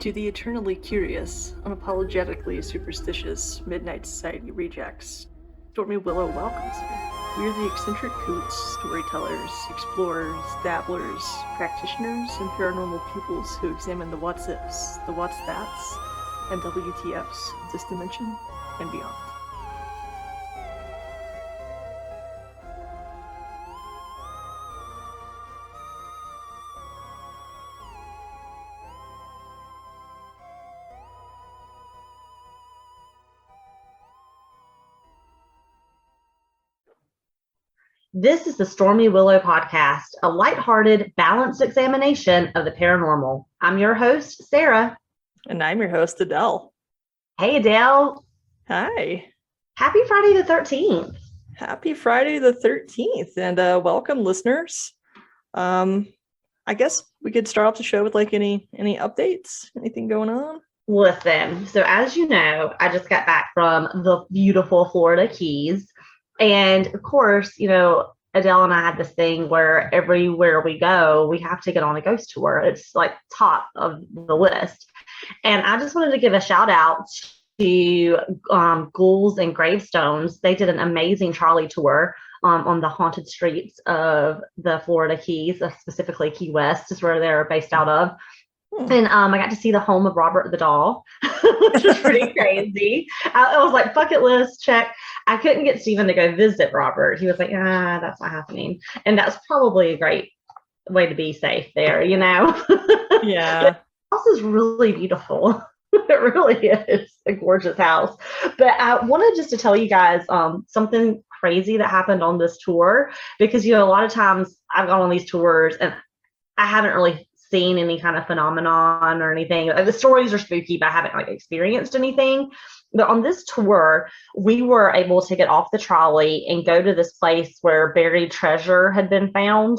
To the eternally curious, unapologetically superstitious Midnight Society rejects, Stormy Willow welcomes you. We are the eccentric coots, storytellers, explorers, dabblers, practitioners, and paranormal pupils who examine the what's-ifs, the what's-that's, and WTFs of this dimension and beyond. This is the Stormy Willow podcast, a lighthearted, balanced examination of the paranormal. I'm your host, Sarah. And I'm your host, Adell. Hey, Adell. Hi. Happy Friday the 13th. Happy Friday the 13th, and welcome, listeners. I guess we could start off the show with any updates, anything going on? Listen, so as you know, I just got back from the beautiful Florida Keys. And of course, Adell and I had this thing where everywhere we go, we have to get on a ghost tour. It's like top of the list. And I just wanted to give a shout out to Ghouls and Gravestones. They did an amazing trolley tour on the haunted streets of the Florida Keys, specifically Key West is where they're based out of. And I got to see the home of Robert the Doll, which was pretty crazy. I was like, bucket list, check. I couldn't get Steven to go visit Robert. He was like, that's not happening. And that's probably a great way to be safe there, Yeah. The house is really beautiful. It really is a gorgeous house. But I wanted just to tell you guys something crazy that happened on this tour, because, a lot of times I've gone on these tours and I haven't really seen any kind of phenomenon or anything. The stories are spooky, but I haven't experienced anything. But on this tour, we were able to get off the trolley and go to this place where buried treasure had been found.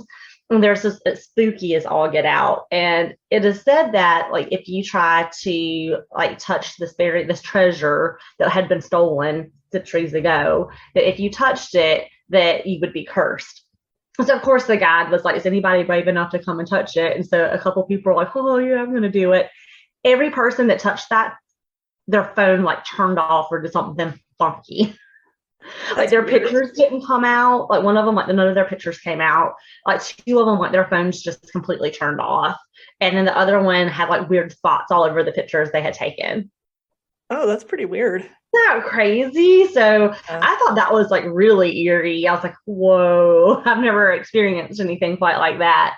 And there's this, it's spooky as all get out. And it is said that if you try to touch this treasure that had been stolen centuries ago, that if you touched it, that you would be cursed. So of course the guide was like, is anybody brave enough to come and touch it? And so a couple people were like, oh yeah, I'm going to do it. Every person that touched that, their phone turned off or did something funky. Their weird. Pictures didn't come out. One of them, none of their pictures came out. Two of them, their phones just completely turned off. And then the other one had weird spots all over the pictures they had taken. Oh, that's pretty weird. Isn't that crazy? So I thought that was really eerie. I was like, whoa, I've never experienced anything quite like that.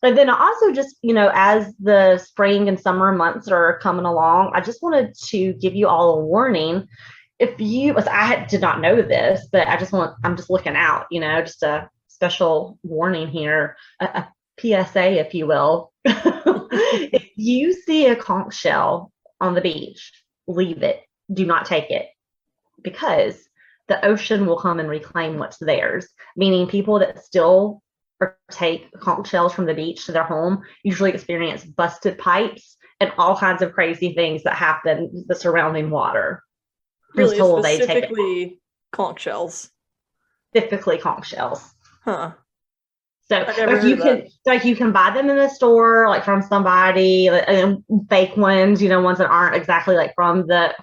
But then also just, as the spring and summer months are coming along, I just wanted to give you all a warning. I did not know this, but I'm just looking out, just a special warning here, a PSA, if you will. If you see a conch shell on the beach, leave it. Do not take it, because the ocean will come and reclaim what's theirs, meaning people that still take conch shells from the beach to their home usually experience busted pipes and all kinds of crazy things that happen the surrounding water. Really, specifically conch shells. Specifically conch shells. Huh. So you can buy them in the store, from somebody, fake ones, ones that aren't exactly from the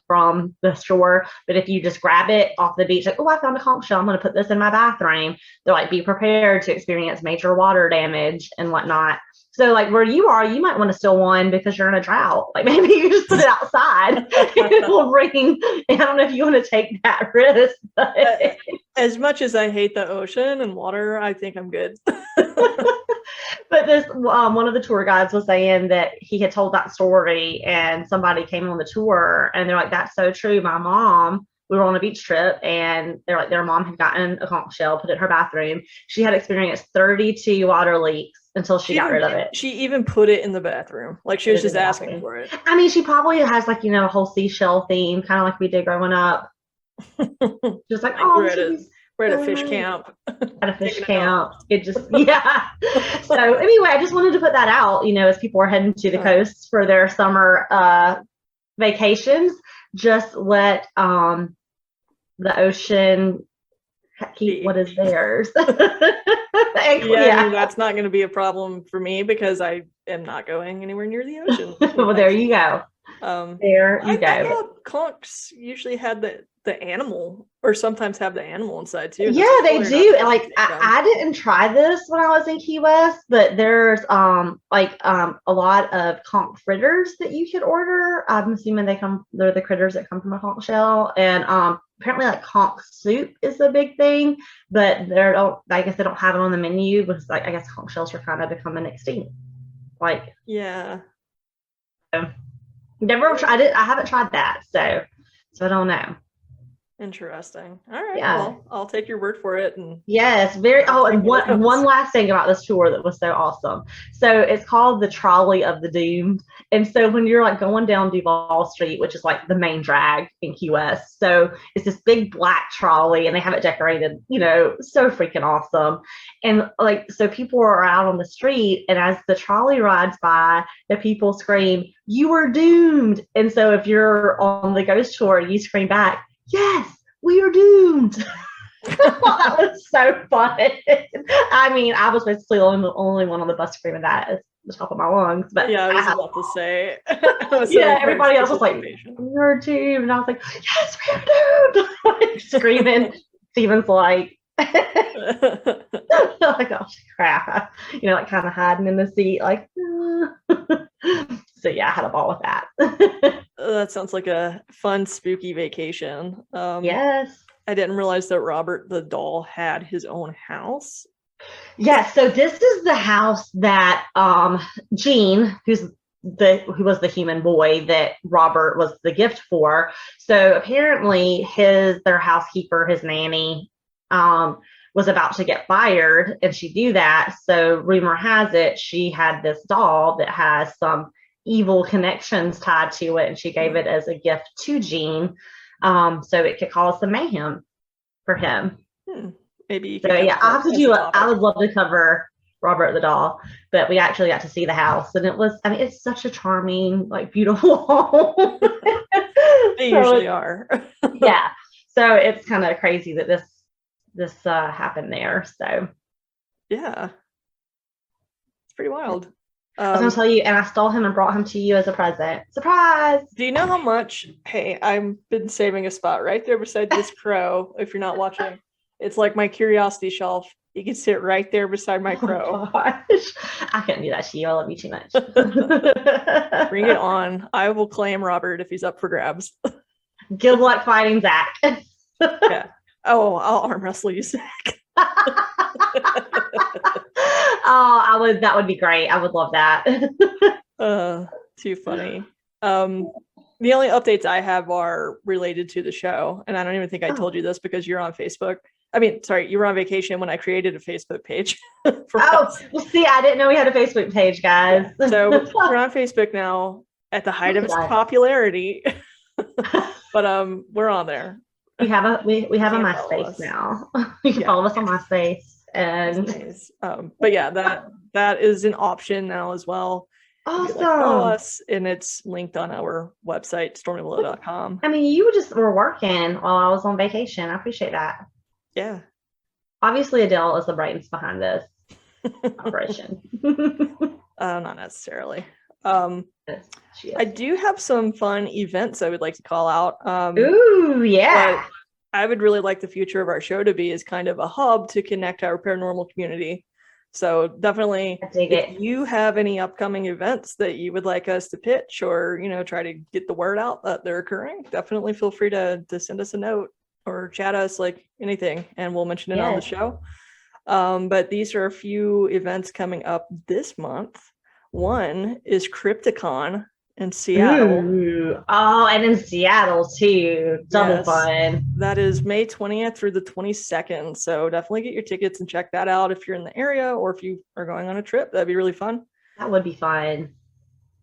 store. But if you just grab it off the beach, I found a conch shell, I'm going to put this in my bathroom. They're be prepared to experience major water damage and whatnot. So where you are, you might want to steal one because you're in a drought. Maybe you just put it outside and it will bring. I don't know if you want to take that risk. But as much as I hate the ocean and water, I think I'm good. But this one of the tour guides was saying that he had told that story and somebody came on the tour and they're like, that's so true. My mom, we were on a beach trip and they're like, their mom had gotten a conch shell, put it in her bathroom. She had experienced 32 water leaks until she got rid of it. She even put it in the bathroom. She was just asking for it. I mean, she probably has a whole seashell theme, kind of like we did growing up. Just we're at a fish camp. At a fish camp. It just, yeah. So anyway, I just wanted to put that out, as people are heading to the coast for their summer vacations. Just let the ocean keep what is theirs. Yeah, I mean, that's not going to be a problem for me because I am not going anywhere near the ocean. Well, there you go. There you go. I thought conchs usually had the animal, or sometimes have the animal inside too. Yeah, they do. Like I didn't try this when I was in Key West, but there's a lot of conch fritters that you could order. I'm assuming they're the critters that come from a conch shell, and apparently like conch soup is a big thing, but I guess they don't have it on the menu because like I guess conch shells are kind of becoming extinct. Like yeah. Never tried it. I haven't tried that, so I don't know. Interesting. All right. Yeah. Well, I'll take your word for it. And yes, very. Oh, and one last thing about this tour that was so awesome. So it's called the Trolley of the Doomed, and so when you're like going down Duval Street, which is like the main drag in Key West, so it's this big black trolley, and they have it decorated, so freaking awesome. And like, so people are out on the street, and as the trolley rides by, the people scream, "You are doomed!" And so if you're on the ghost tour, you scream back, "Yes, we are doomed." I thought that was so fun. I mean, I was basically the only one on the bus screaming that at the top of my lungs. But yeah, I was about to say. Yeah, everybody else was like, "We're doomed," and I was like, "Yes, we are doomed!" Like, screaming. Steven's like, like, "Oh crap!" Like kind of hiding in the seat, like. So yeah, I had a ball with that. That sounds like a fun, spooky vacation. Yes. I didn't realize that Robert the doll had his own house. Yeah, so this is the house that Gene, who was the human boy that Robert was the gift for. So apparently their housekeeper, his nanny, was about to get fired, and she knew that. So rumor has it she had this doll that has some evil connections tied to it, and she gave it as a gift to Gene, so it could cause some mayhem for him. Maybe you could. So yeah, I would love to cover Robert the doll, but we actually got to see the house, and it's such a charming, like, beautiful home. They usually are. Yeah, so it's kind of crazy that this happened there. So yeah, it's pretty wild. I was gonna tell you, and I stole him and brought him to you as a present. Surprise! Do you know how much? Hey, I've been saving a spot right there beside this crow. If you're not watching, it's like my curiosity shelf. You can sit right there beside my crow. Oh gosh, I couldn't do that to you. I love you too much. Bring it on. I will claim Robert if he's up for grabs. Good luck fighting Zach. Yeah. Oh, I'll arm wrestle you, Zach. Oh, that would be great. I would love that. Too funny. The only updates I have are related to the show, and I don't even think I told you this because you're on Facebook. I mean, sorry, you were on vacation when I created a Facebook page. Well, see, I didn't know we had a Facebook page, guys. Yeah. So we're on Facebook now at the height of its popularity. But we're on there. We have a MySpace now. You can follow us on MySpace. And nice. But yeah, that is an option now as well. Awesome. Follow us, and it's linked on our website, stormywillow.com. I mean, you just were working while I was on vacation. I appreciate that. Yeah. Obviously, Adell is the brains behind this operation. Not necessarily. I do have some fun events I would like to call out. Ooh, yeah. I would really like the future of our show to be as kind of a hub to connect our paranormal community. So definitely, if you have any upcoming events that you would like us to pitch or, try to get the word out that they're occurring, definitely feel free to send us a note or chat us, like anything, and we'll mention it on the show. But these are a few events coming up this month. One is Crypticon in Seattle. Ooh. Oh, and in Seattle too. Double fun. That is May 20th through the 22nd. So definitely get your tickets and check that out if you're in the area or if you are going on a trip. That'd be really fun. That would be fun.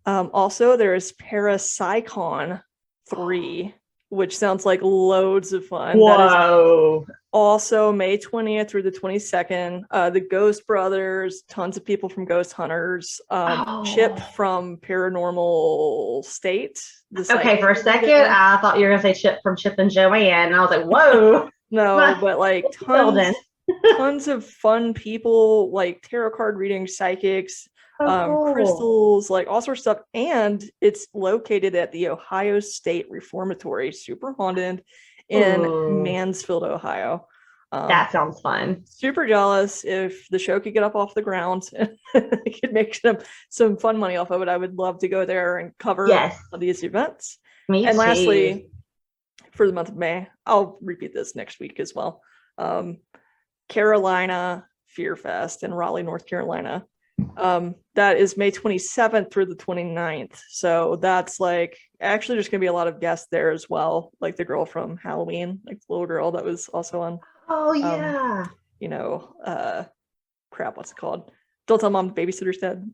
Also, there is ParaPsyCon 3, which sounds like loads of fun. Whoa. That is also May 20th through the 22nd. The Ghost Brothers, tons of people from Ghost Hunters, Chip from Paranormal State. Okay, for a second, I thought you were going to say Chip from Chip and Joanne. And I was like, whoa. No, but like tons of fun people, like tarot card reading, psychics, Oh, cool. crystals, like all sorts of stuff. And it's located at the Ohio State Reformatory, super haunted, in Ooh, Mansfield, Ohio. that sounds fun. Super jealous. If the show could get up off the ground and could make some fun money off of it, I would love to go there and cover Yes, these events. me And too. lastly, for the month of May, I'll repeat this next week as well. Um, Carolina Fear Fest in Raleigh, North Carolina. That is May 27th through the 29th. So that's like actually there's gonna be a lot of guests there as well, like the girl from Halloween, like the little girl that was also on Oh um, yeah. you know, crap, what's it called? Don't Tell Mom the Babysitter's Dead.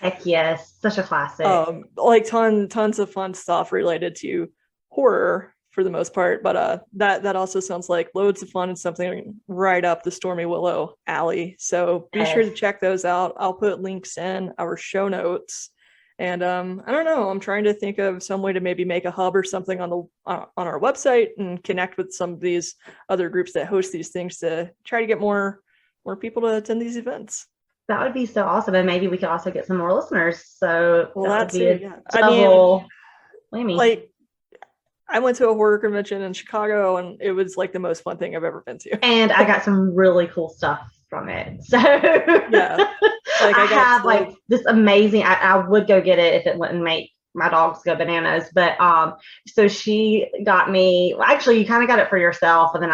Heck yes, such a classic. Like tons of fun stuff related to horror for the most part, but that also sounds like loads of fun and something right up the Stormy Willow alley. So be sure Yes. to check those out. I'll put links in our show notes. And I don't know, I'm trying to think of some way to maybe make a hub or something on the on our website and connect with some of these other groups that host these things to try to get more people to attend these events. That would be so awesome. And maybe we could also get some more listeners. So Well, that would that be too, a yeah. I mean, double whammy. like I went to a horror convention in Chicago and it was like the most fun thing I've ever been to. And I got some really cool stuff from it. So Yeah. Like I I got have to like this amazing, I would go get it if it wouldn't make my dogs go bananas. But so she got me, well, actually you kind of got it for yourself, and then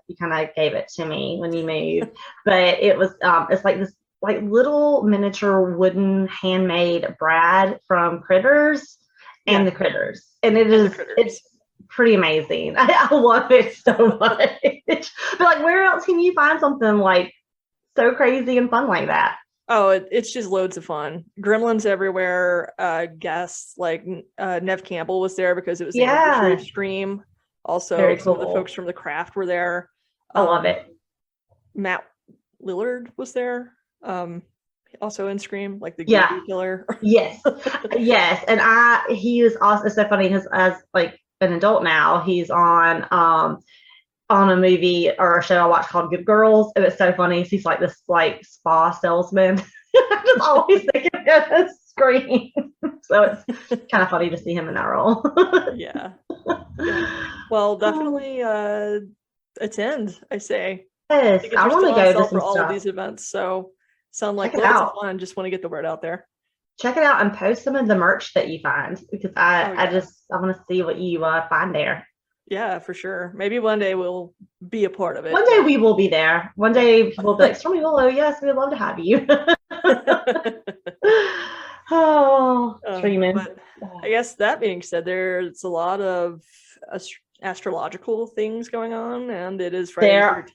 you kind of gave it to me when you moved. But it was it's like this like little miniature wooden handmade Brad from Critters and yeah, the Critters. And and the it's critters. pretty amazing. I love it so much. But like where else can you find something like so crazy and fun like that? Oh, it's just loads of fun. Gremlins everywhere. Guests like Nev Campbell was there because it was the anniversary of Yeah, Scream. Also, very some of the cool. folks from The Craft were there. I love Um, it. Matt Lillard was there. Also in Scream, like the Yeah, goo killer. yes, yes. And he is also, it's so funny because as like an adult now, he's on a movie or a show I watched called Good Girls, and it's so funny. He's like this like spa salesman. I just always think of him as Scream. So it's kind of funny to see him in that role. Yeah. Yeah. Well, definitely attend, I say. Yes, Tickets I are want still to on go to sale for some all of stuff. these events, so sound Check like it loads of out. fun. Just want to get the word out there. Check it out and post some of the merch that you find, because Oh I yeah. just I want to see what you find there. Yeah, for sure. Maybe one day we'll be a part of One it, day but we will be there. One yeah. day people will be like, Stormy Willow, yes, we'd love to have you. Oh, dreaming. But I guess that being said, there's a lot of astrological things going on, and it is Friday the There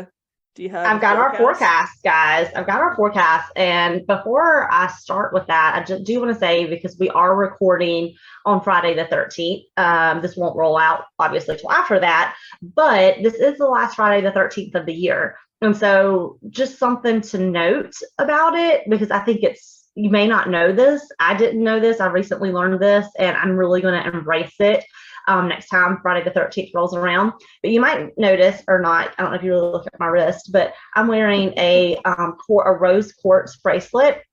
13th. Do you have a I've got our forecast? forecast, guys. I've got our forecast. And before I start with that, I just do want to say, because we are recording on Friday the 13th, this won't roll out obviously till after that, but this is the last Friday the 13th of the year. And so just something to note about it, because I think you may not know this. I didn't know this. I recently learned this, and I'm really going to embrace it next time Friday the 13th rolls around. But you might notice, or not, I don't know if you really look at my wrist, but I'm wearing a rose quartz bracelet.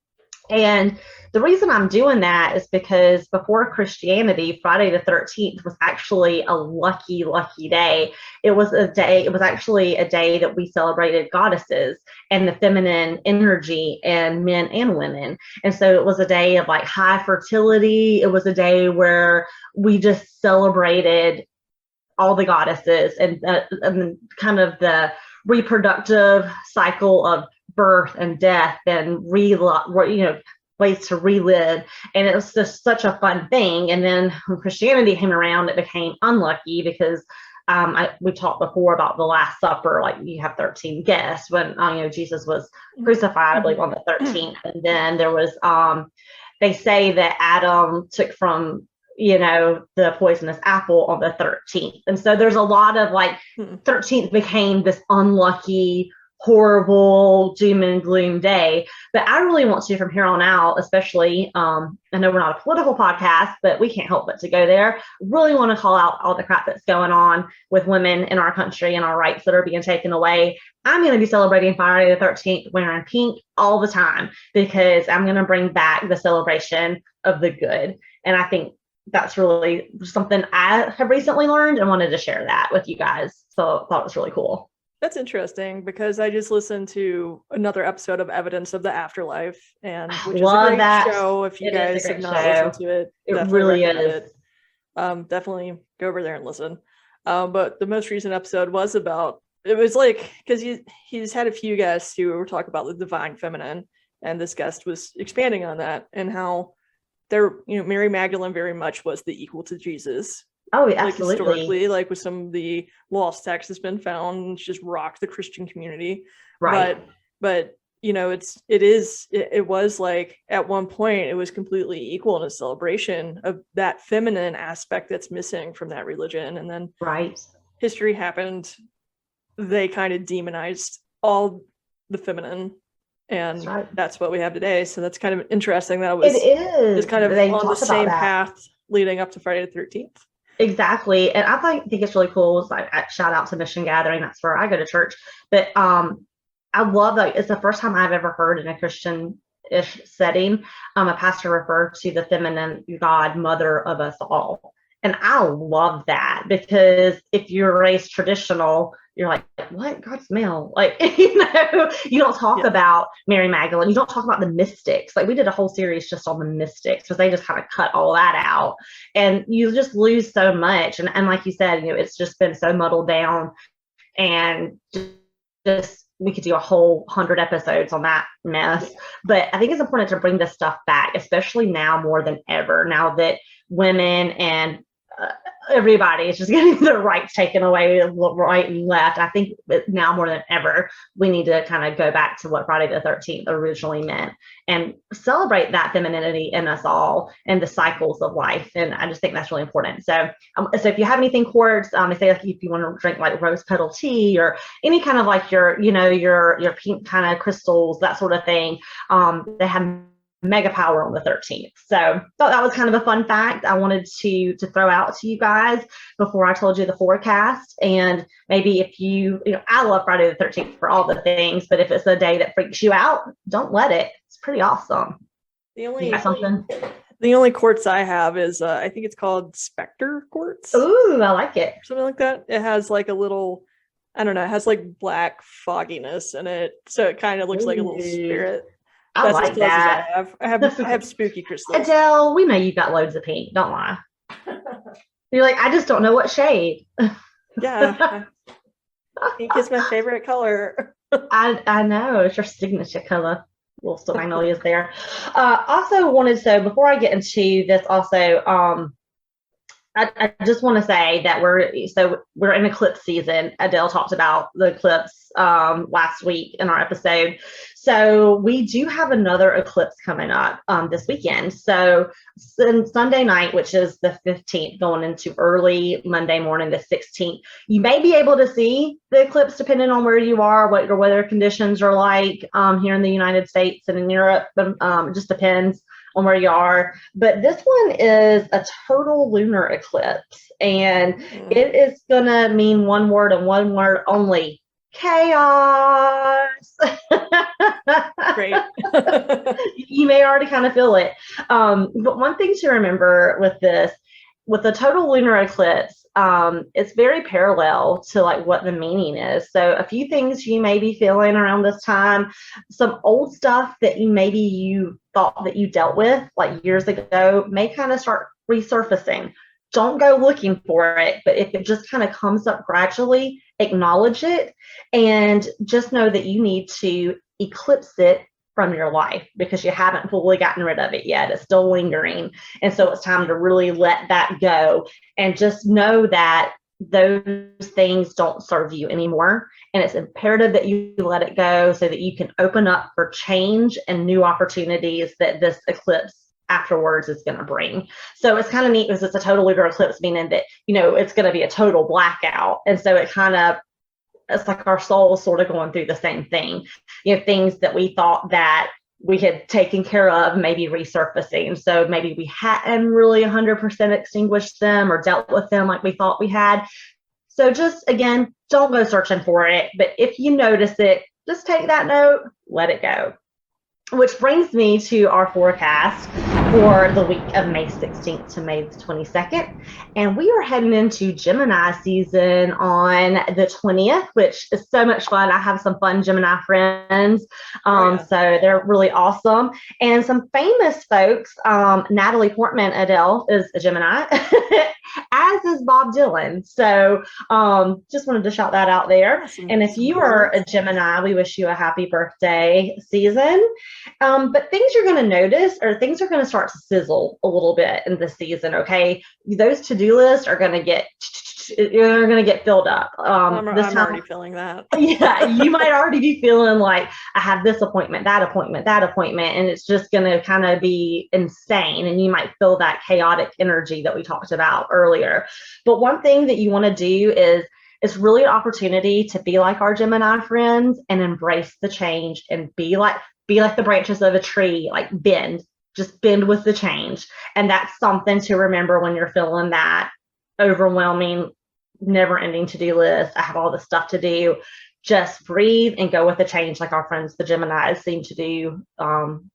And the reason I'm doing that is because before Christianity, Friday the 13th was actually a lucky, lucky day. It was actually a day that we celebrated goddesses and the feminine energy in men and women. And so it was a day of like high fertility. It was a day where we just celebrated all the goddesses and kind of the reproductive cycle of birth and death and ways to relive. And it was just such a fun thing. And then when Christianity came around, it became unlucky because we talked before about the Last Supper, like you have 13 guests when Jesus was crucified, I believe, on the 13th. And then there was they say that Adam took from the poisonous apple on the 13th. And so there's a lot of like 13th became this unlucky horrible doom and gloom day. But I really want to, from here on out, especially, I know we're not a political podcast, but we can't help but to go there. Really want to call out all the crap that's going on with women in our country and our rights that are being taken away. I'm going to be celebrating Friday the 13th wearing pink all the time because I'm going to bring back the celebration of the good. And I think that's really something I have recently learned and wanted to share that with you guys. So I thought it was really cool. That's interesting because I just listened to another episode of Evidence of the Afterlife, and which is a great show. If you guys have not listened to it, it really is. Definitely go over there and listen. But the most recent episode was about, it was like, because he's had a few guests who were talking about the divine feminine, and this guest was expanding on that and how Mary Magdalene very much was the equal to Jesus. Oh, absolutely. Like historically, like with some of the lost texts that's been found, just rocked the Christian community. Right. But it was like at one point it was completely equal in a celebration of that feminine aspect that's missing from that religion. And then history happened. They kind of demonized all the feminine. And that's what we have today. So that's kind of interesting. That it is kind of on the same path leading up to Friday the 13th. Exactly. And I think it's really cool. It's like, shout out to Mission Gathering. That's where I go to church. But I love that it's the first time I've ever heard in a Christian-ish setting a pastor refer to the feminine God, mother of us all. And I love that because if you're raised traditional, you're like, what? God's male? Like, you don't talk about Mary Magdalene. You don't talk about the mystics. Like, we did a whole series just on the mystics because they just kind of cut all that out. And you just lose so much. And like you said, it's just been so muddled down. And just we could do a whole 100 episodes on that mess. But I think it's important to bring this stuff back, especially now more than ever, now that women and everybody is just getting their rights taken away right and left. I think now more than ever, we need to kind of go back to what Friday the 13th originally meant and celebrate that femininity in us all and the cycles of life. And I just think that's really important. So if you have anything quartz, say like if you want to drink like rose petal tea or any kind of like your pink kind of crystals, that sort of thing, they have mega power on the 13th. So thought that was kind of a fun fact I wanted to throw out to you guys before I told you the forecast. And maybe if I love Friday the 13th for all the things, but if it's a day that freaks you out, don't let it. It's pretty awesome. The only quartz I have is I think it's called Spectre quartz. Ooh, I like it. Something like that. It has like a little, I don't know, it has like black fogginess in it. So it kind of looks like a little spirit. That's like that. I have spooky crystals. Adell, we know you've got loads of pink. Don't lie. You're like, I just don't know what shade. Yeah. Pink is my favorite color. I know. It's your signature color. Little still magnolias there. Also wanted, so before I get into this also, I just want to say that we're in eclipse season. Adell talked about the eclipse last week in our episode. So we do have another eclipse coming up this weekend. So Sunday night, which is the 15th, going into early Monday morning, the 16th, you may be able to see the eclipse depending on where you are, what your weather conditions are like here in the United States and in Europe. It just depends on where you are. But this one is a total lunar eclipse, and it is gonna mean one word and one word only: chaos. Great. You may already kind of feel it. But one thing to remember with the total lunar eclipse, it's very parallel to like what the meaning is. So a few things you may be feeling around this time, some old stuff that you thought that you dealt with like years ago may kind of start resurfacing. Don't go looking for it, but if it just kind of comes up gradually, acknowledge it and just know that you need to eclipse it from your life because you haven't fully gotten rid of it yet. It's still lingering. And so it's time to really let that go and just know that those things don't serve you anymore. And it's imperative that you let it go so that you can open up for change and new opportunities that this eclipse afterwards is going to bring. So it's kind of neat because it's a total lunar eclipse, meaning that, it's going to be a total blackout. And so it kind of it's like our souls sort of going through the same thing. Things that we thought that we had taken care of maybe resurfacing. So maybe we hadn't really 100% extinguished them or dealt with them like we thought we had. So just, again, don't go searching for it. But if you notice it, just take that note, let it go. Which brings me to our forecast for the week of May 16th to May the 22nd. And we are heading into Gemini season on the 20th, which is so much fun. I have some fun Gemini friends. So they're really awesome. And some famous folks, Natalie Portman, Adell, is a Gemini, as is Bob Dylan. So just wanted to shout that out there. And if you are a Gemini, we wish you a happy birthday season. But things you're going to notice, or things are going to start to sizzle a little bit in this season. Okay, those to-do lists are going to get filled up. I'm already feeling that. Yeah, you might already be feeling like I have this appointment, that appointment, and it's just going to kind of be insane. And you might feel that chaotic energy that we talked about earlier. But one thing that you want to do is it's really an opportunity to be like our Gemini friends and embrace the change and be like the branches of a tree, like just bend with the change. And that's something to remember when you're feeling that overwhelming, never ending to-do list. I have all this stuff to do. Just breathe and go with the change, like our friends, the Geminis, seem to do.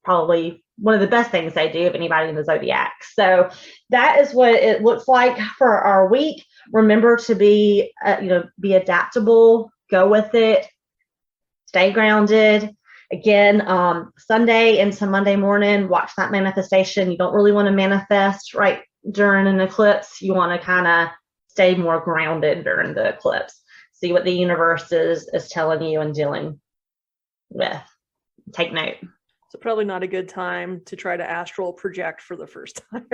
Probably one of the best things they do of anybody in the zodiac. So that is what it looks like for our week. Remember to be adaptable, go with it, stay grounded. Again, Sunday into Monday morning, watch that manifestation. You don't really want to manifest right during an eclipse. You want to kind of stay more grounded during the eclipse. See what the universe is telling you and dealing with. Take note. So probably not a good time to try to astral project for the first time.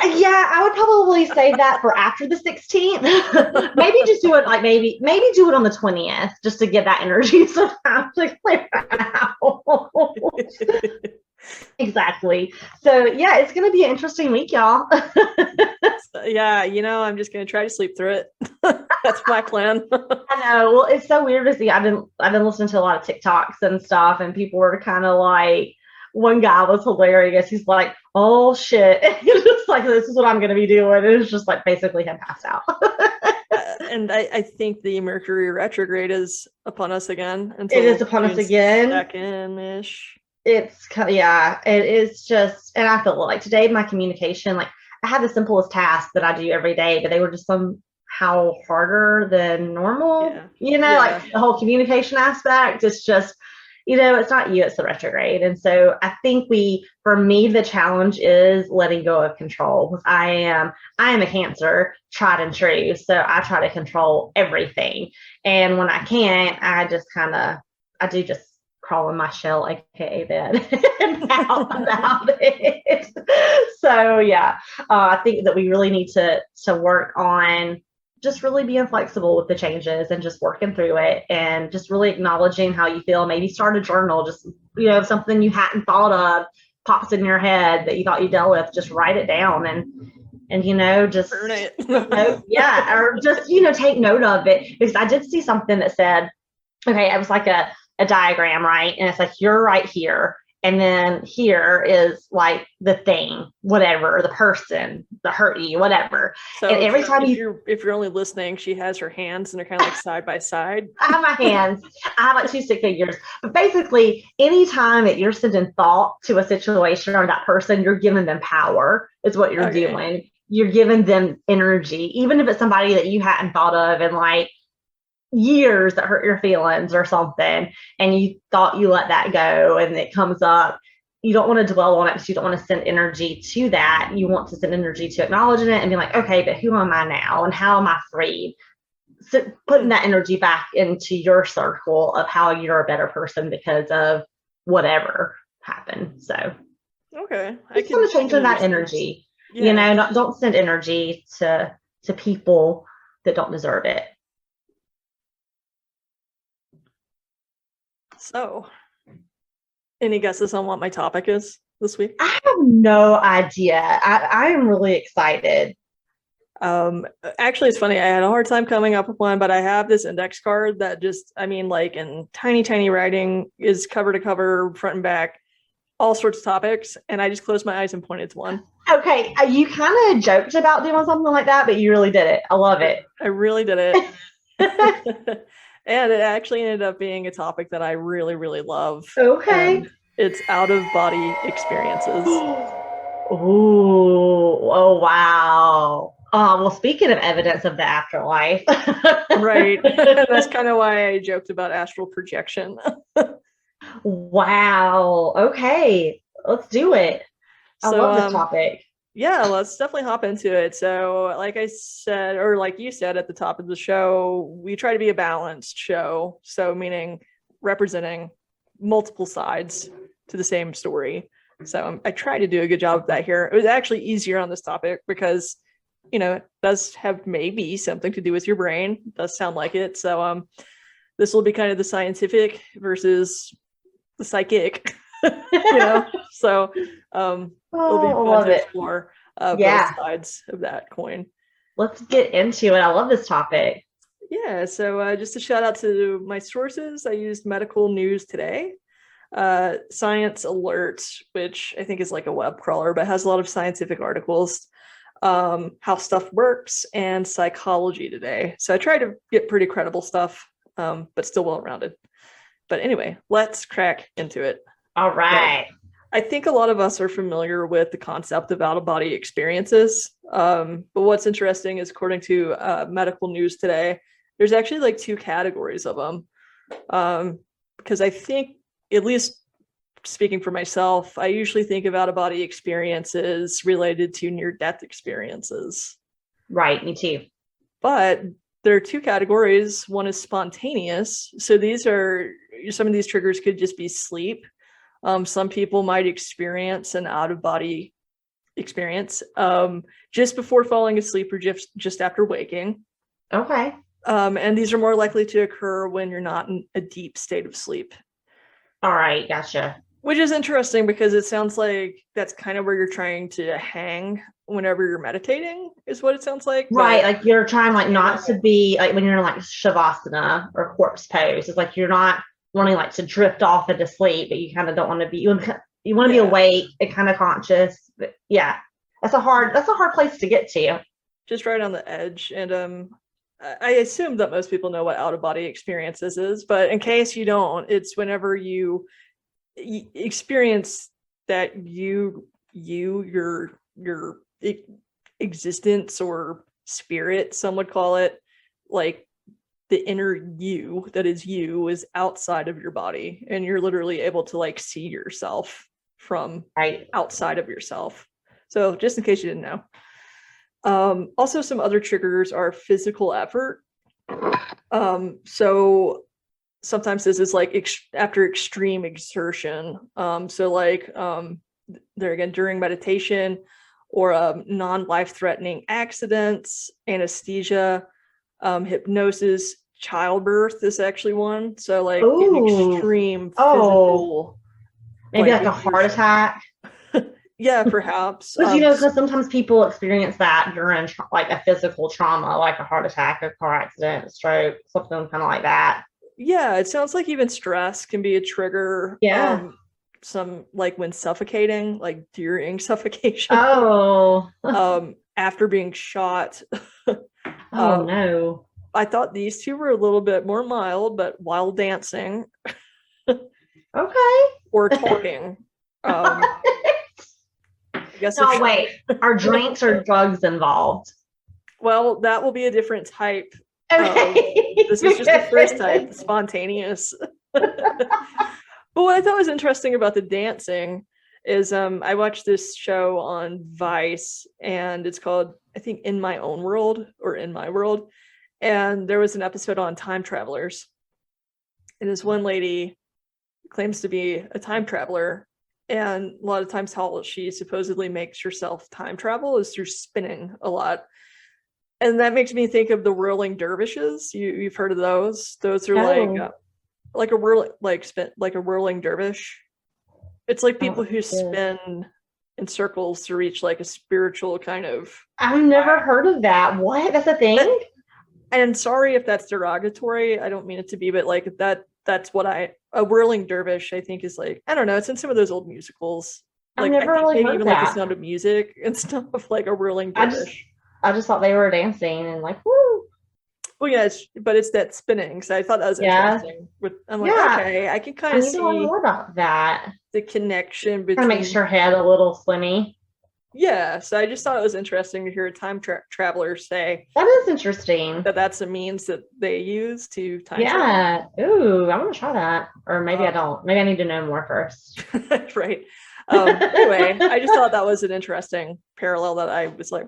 Yeah, I would probably save that for after the 16th. Maybe just do it maybe do it on the 20th just to get that energy some time to clear out. Exactly. So yeah, it's gonna be an interesting week, y'all. Yeah, I'm just gonna try to sleep through it. That's my plan. I know. Well, it's so weird to see. I've been listening to a lot of TikToks and stuff, and people were kind of like, one guy was hilarious. He's like, "Oh shit!" It's like, this is what I'm gonna be doing. It was just like basically him passed out. And I think the Mercury retrograde is upon us again. It is upon us again. Second-ish. It's kind of, yeah. It is just, and I feel like today my communication, like I have the simplest tasks that I do every day, but they were just somehow harder than normal. Yeah. Like the whole communication aspect. It's just, it's not you, it's the retrograde. And so I think for me, the challenge is letting go of control. I am a Cancer, tried and true. So I try to control everything. And when I can't, I do just crawl in my shell, aka bed, and pout about it. So yeah, I think that we really need to work on just really being flexible with the changes and just working through it and just really acknowledging how you feel. Maybe start a journal, just, something you hadn't thought of pops in your head that you thought you dealt with, just write it down and just burn it. Yeah, or just, take note of it. Because I did see something that said, okay, it was like a diagram, right? And it's like, you're right here. And then here is like the thing, whatever, the person, the hurt you, whatever. So and every time if you're only listening, she has her hands and they're kind of like side by side. I have my hands. I have like 2 stick figures. But basically, anytime that you're sending thought to a situation or that person, you're giving them power, is what you're doing. You're giving them energy, even if it's somebody that you hadn't thought of in like years that hurt your feelings or something, and you thought you let that go and it comes up. You don't want to dwell on it because you don't want to send energy to that. You want to send energy to acknowledging it and be like, okay, but who am I now and how am I freed? So putting that energy back into your circle of how you're a better person because of whatever happened. So okay, I just want to change that energy. Yeah. Don't send energy to people that don't deserve it. So, any guesses on what my topic is this week? I have no idea. I am really excited. Actually, it's funny. I had a hard time coming up with one, but I have this index card that just, I mean, like in tiny, tiny writing, is cover to cover, front and back, all sorts of topics. And I just closed my eyes and pointed to one. Okay, you kind of joked about doing something like that, but you really did it. I love it. I really did it. And it actually ended up being a topic that I really, really love. Okay. And it's out of body experiences. Ooh, oh wow. Well, speaking of evidence of the afterlife. Right. That's kind of why I joked about astral projection. Wow. Okay, let's do it. I So, love this topic. yeah, let's definitely hop into it. So, like I said, or like you said at the top of the show, we try to be a balanced show. So, meaning representing multiple sides to the same story. So, I try to do a good job of that here. It was actually easier on this topic because, it does have maybe something to do with your brain. It does sound like it. So, this will be kind of the scientific versus the psychic, So, it'll be fun to explore both sides of that coin. Let's get into it. I love this topic. Yeah, so just a shout out to my sources. I used Medical News Today, Science Alert, which I think is like a web crawler, but has a lot of scientific articles, How Stuff Works, and Psychology Today. So I try to get pretty credible stuff, but still well-rounded. But anyway, let's crack into it. All right. So, I think a lot of us are familiar with the concept of out-of-body experiences. But what's interesting is, according to Medical News Today, there's actually like two categories of them. Because I think, at least speaking for myself, I usually think of out-of-body experiences related to near-death experiences. Right, me too. But there are two categories. One is spontaneous. So some of these triggers could just be sleep. Some people might experience an out-of-body experience just before falling asleep or just after waking. Okay. And these are more likely to occur when you're not in a deep state of sleep. All right, gotcha. Which is interesting because it sounds like that's kind of where you're trying to hang whenever you're meditating, is what it sounds like. Right, like you're trying like not to be like when you're in like shavasana or corpse pose. It's like you're not wanting like to drift off into sleep, but you kind of don't want to be. You want to be awake and kind of conscious. But yeah, that's a hard place to get to. Just right on the edge. And I assume that most people know what out-of-body experiences is, but in case you don't, it's whenever you experience that your existence or spirit, some would call it, like the inner you that is you is outside of your body, and you're literally able to like see yourself from outside of yourself. So just in case you didn't know. Also, some other triggers are physical effort. So sometimes this is like after extreme exertion. So like there again, during meditation or non-life-threatening accidents, anesthesia, hypnosis, childbirth is actually one. So like an extreme physical. Maybe like a heart attack. Yeah, perhaps. Because sometimes people experience that during like a physical trauma, like a heart attack, a car accident, a stroke, something kind of like that. Yeah, it sounds like even stress can be a trigger. Yeah. Some like when suffocating, like during suffocation. Oh. After being shot. Oh no. I thought these two were a little bit more mild, but while dancing. Okay. Or talking. No, wait. Are drinks or drugs involved? Well, that will be a different type. Okay. This is just the first type, the spontaneous. But what I thought was interesting about the dancing is I watched this show on Vice, and it's called, I think, In My Own World or In My World. And there was an episode on time travelers. And this one lady claims to be a time traveler. And a lot of times how she supposedly makes herself time travel is through spinning a lot. And that makes me think of the whirling dervishes. You've heard of those? Those are like a whirling dervish. It's like people who spin in circles to reach like a spiritual kind of. I've never heard of that. What? That's a thing? And sorry if that's derogatory. I don't mean it to be, but like that's what a whirling dervish, I think, is like, I don't know, it's in some of those old musicals. I've Like I never think really maybe heard even like the that. Sound of Music and stuff, like a whirling dervish. I just thought they were dancing and like, woo. Well, yeah, but it's that spinning. So I thought that was Yeah. interesting. I'm like, Yeah. okay, I can kind I of need to learn see more about that. the connection Kind of makes between. your head a little slimmy. Yeah, so I just thought it was interesting to hear a time traveler say That is interesting. that that's a means that they use to time travel. Yeah. Ooh, I want to try that. Or maybe I don't. Maybe I need to know more first. Right. Anyway, I just thought that was an interesting parallel that I was like,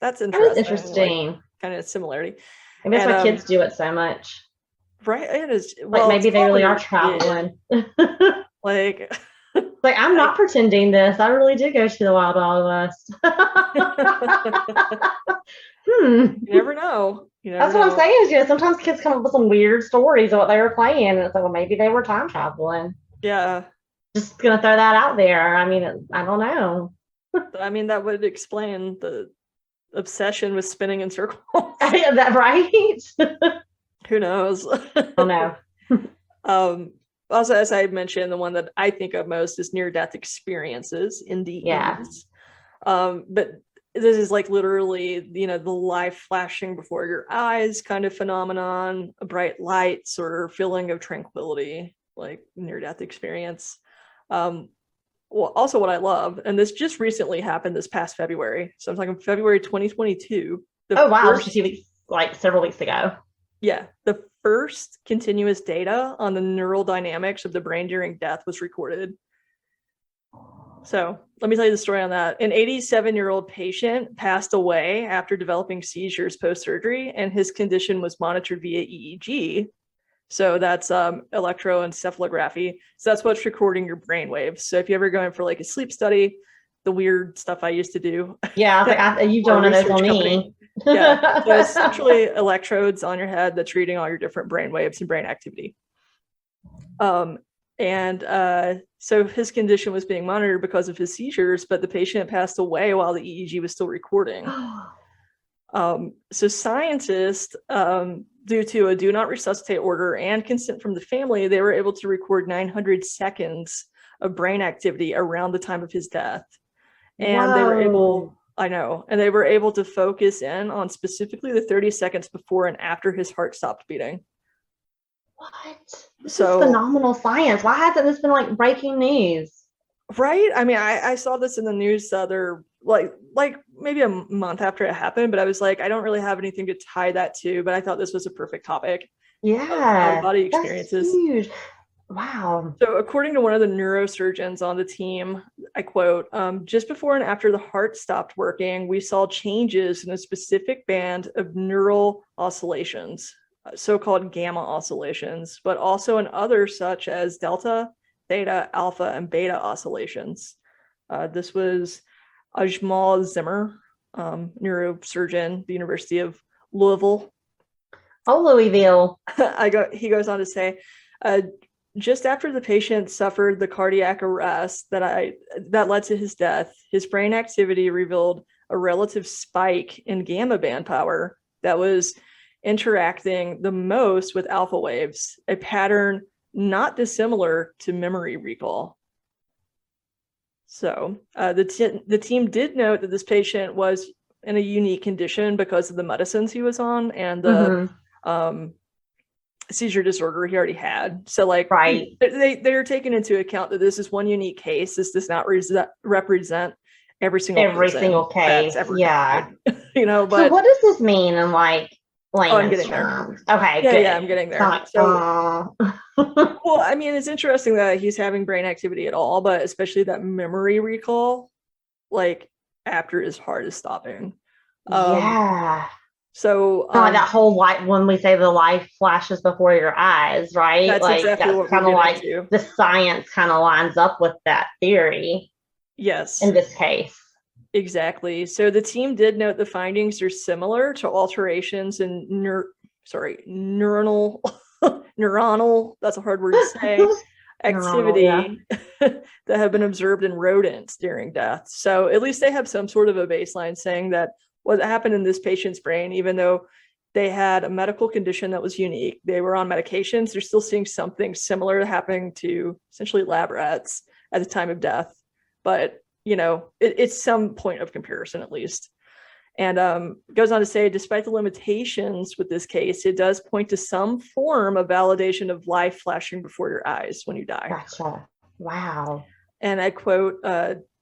that's That is interesting. interesting. Like, kind of similarity. Maybe that's why kids do it so much. Right. It is. Like maybe they really are traveling. Like I'm not pretending this. I really did go to the Wild Wild West. You never know. That's what I'm saying is, sometimes kids come up with some weird stories of what they were playing, and it's like, well, maybe they were time traveling. Yeah. Just gonna throw that out there. I mean, I don't know. I mean, that would explain the obsession with spinning in circles. That right? Who knows? Oh no. Also, as I mentioned, the one that I think of most is near-death experiences in the 80s. But this is like literally, the life flashing before your eyes kind of phenomenon, a bright light sort of feeling of tranquility, like near-death experience. Well, also what I love, and this just recently happened this past February. So I'm talking February 2022. Oh wow, just a few weeks, like several weeks ago. Yeah, the first continuous data on the neural dynamics of the brain during death was recorded. So let me tell you the story on that. An 87-year-old patient passed away after developing seizures post-surgery, and his condition was monitored via EEG. So that's electroencephalography. So that's what's recording your brain waves. So if you ever go in for like a sleep study, the weird stuff I used to do. Yeah, I was like, you've done one of those on me. Yeah, so it's essentially electrodes on your head that's reading all your different brain waves and brain activity. So his condition was being monitored because of his seizures, but the patient passed away while the EEG was still recording. So scientists, due to a do not resuscitate order and consent from the family, they were able to record 900 seconds of brain activity around the time of his death. And they were able to focus in on specifically the 30 seconds before and after his heart stopped beating. What? This is phenomenal science. Why hasn't this been like breaking news? Right? I mean, I saw this in the news the other, like maybe a month after it happened, but I was like, I don't really have anything to tie that to, but I thought this was a perfect topic. Yeah. Out-of-body experiences. That's huge. Wow. So according to one of the neurosurgeons on the team, I quote, just before and after the heart stopped working, we saw changes in a specific band of neural oscillations, so-called gamma oscillations, but also in others such as delta, theta, alpha, and beta oscillations. This was Ajmal Zimmer, neurosurgeon, the University of Louisville. Oh, Louisville. He goes on to say, just after the patient suffered the cardiac arrest that led to his death, his brain activity revealed a relative spike in gamma band power that was interacting the most with alpha waves, a pattern not dissimilar to memory recall. So the team did note that this patient was in a unique condition because of the medicines he was on and the seizure disorder he already had. So they're taking into account that this is one unique case. This does not represent every single case. Yeah. But so what does this mean in I'm getting there. Okay, good. Yeah, I'm getting there. Well, I mean, it's interesting that he's having brain activity at all, but especially that memory recall, like after his heart is stopping. Yeah. So that whole light, when we say the life flashes before your eyes, right? That's exactly what kind of like the science kind of lines up with that theory. Yes. In this case. Exactly. So the team did note the findings are similar to alterations in neuronal, that's a hard word to say, Yeah. activity that have been observed in rodents during death. So at least they have some sort of a baseline saying that what happened in this patient's brain, even though they had a medical condition that was unique, they were on medications, they're still seeing something similar happening to essentially lab rats at the time of death. But, it's some point of comparison at least. And goes on to say, despite the limitations with this case, it does point to some form of validation of life flashing before your eyes when you die. Gotcha. Wow. And I quote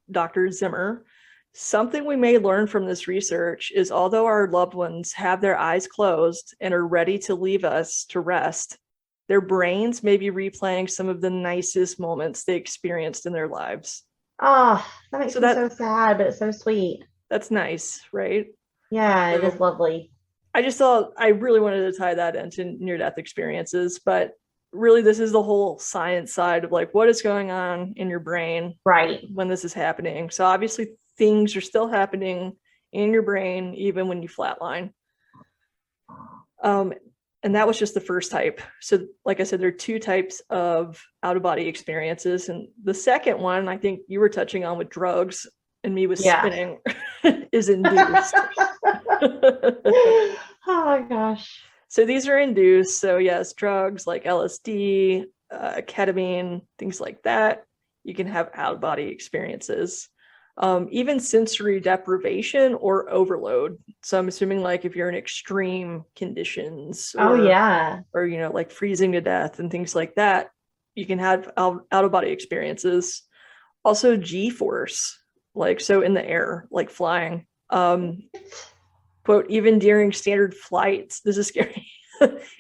Dr. Zimmer, something we may learn from this research is although our loved ones have their eyes closed and are ready to leave us to rest, their brains may be replaying some of the nicest moments they experienced in their lives. Oh, that makes me so sad, but it's so sweet. That's nice, right? Yeah, it is lovely. I just thought I really wanted to tie that into near-death experiences, but really this is the whole science side of like what is going on in your brain right when this is happening. So obviously things are still happening in your brain even when you flatline. And that was just the first type. So like I said, there are two types of out-of-body experiences. And the second one, I think you were touching on with drugs and me with spinning, is induced. Oh my gosh. So these are induced. So yes, drugs like LSD, ketamine, things like that. You can have out-of-body experiences. Even sensory deprivation or overload. So I'm assuming like if you're in extreme conditions or, or like freezing to death and things like that, you can have out-of-body experiences. Also G-force, like so in the air, like flying. Quote, even during standard flights, this is scary.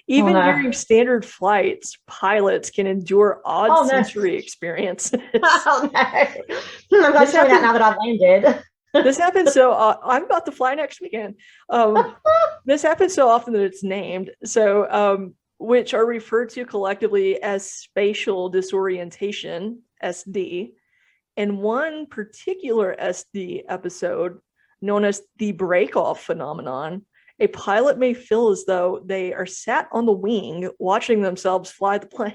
Even during standard flights, pilots can endure odd sensory experiences. Oh, no. I'm glad to tell you that now that I've landed. This happens so I'm about to fly next weekend. This happens so often that it's named. So which are referred to collectively as spatial disorientation, SD. And one particular SD episode known as the break-off phenomenon, a pilot may feel as though they are sat on the wing watching themselves fly the plane.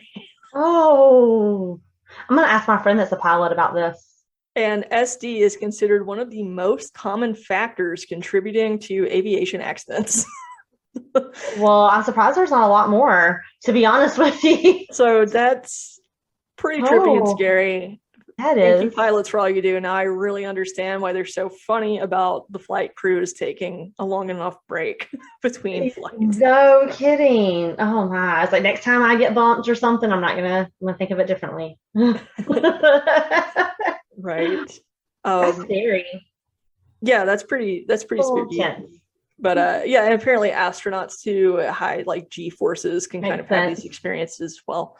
Oh, I'm going to ask my friend that's a pilot about this. And SD is considered one of the most common factors contributing to aviation accidents. Well, I'm surprised there's not a lot more, to be honest with you. So that's pretty trippy and scary. That Thank you, pilots, for all you do. Now I really understand why they're so funny about the flight crews taking a long enough break between flights. No kidding. Oh my. It's like next time I get bumped or something, I'm gonna think of it differently. Right. That's scary. Yeah, that's pretty spooky. Intense. But yeah, and apparently astronauts too at high like G forces can kind of have these experiences as well.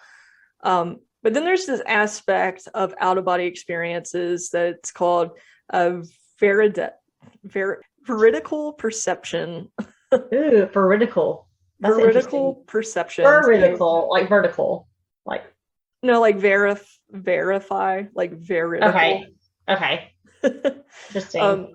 But then there's this aspect of out-of-body experiences that's called veridical perception. Ooh, veridical. That's veridical perception. Veridical, like vertical. Like no, like verify, like veridical. Okay. Interesting.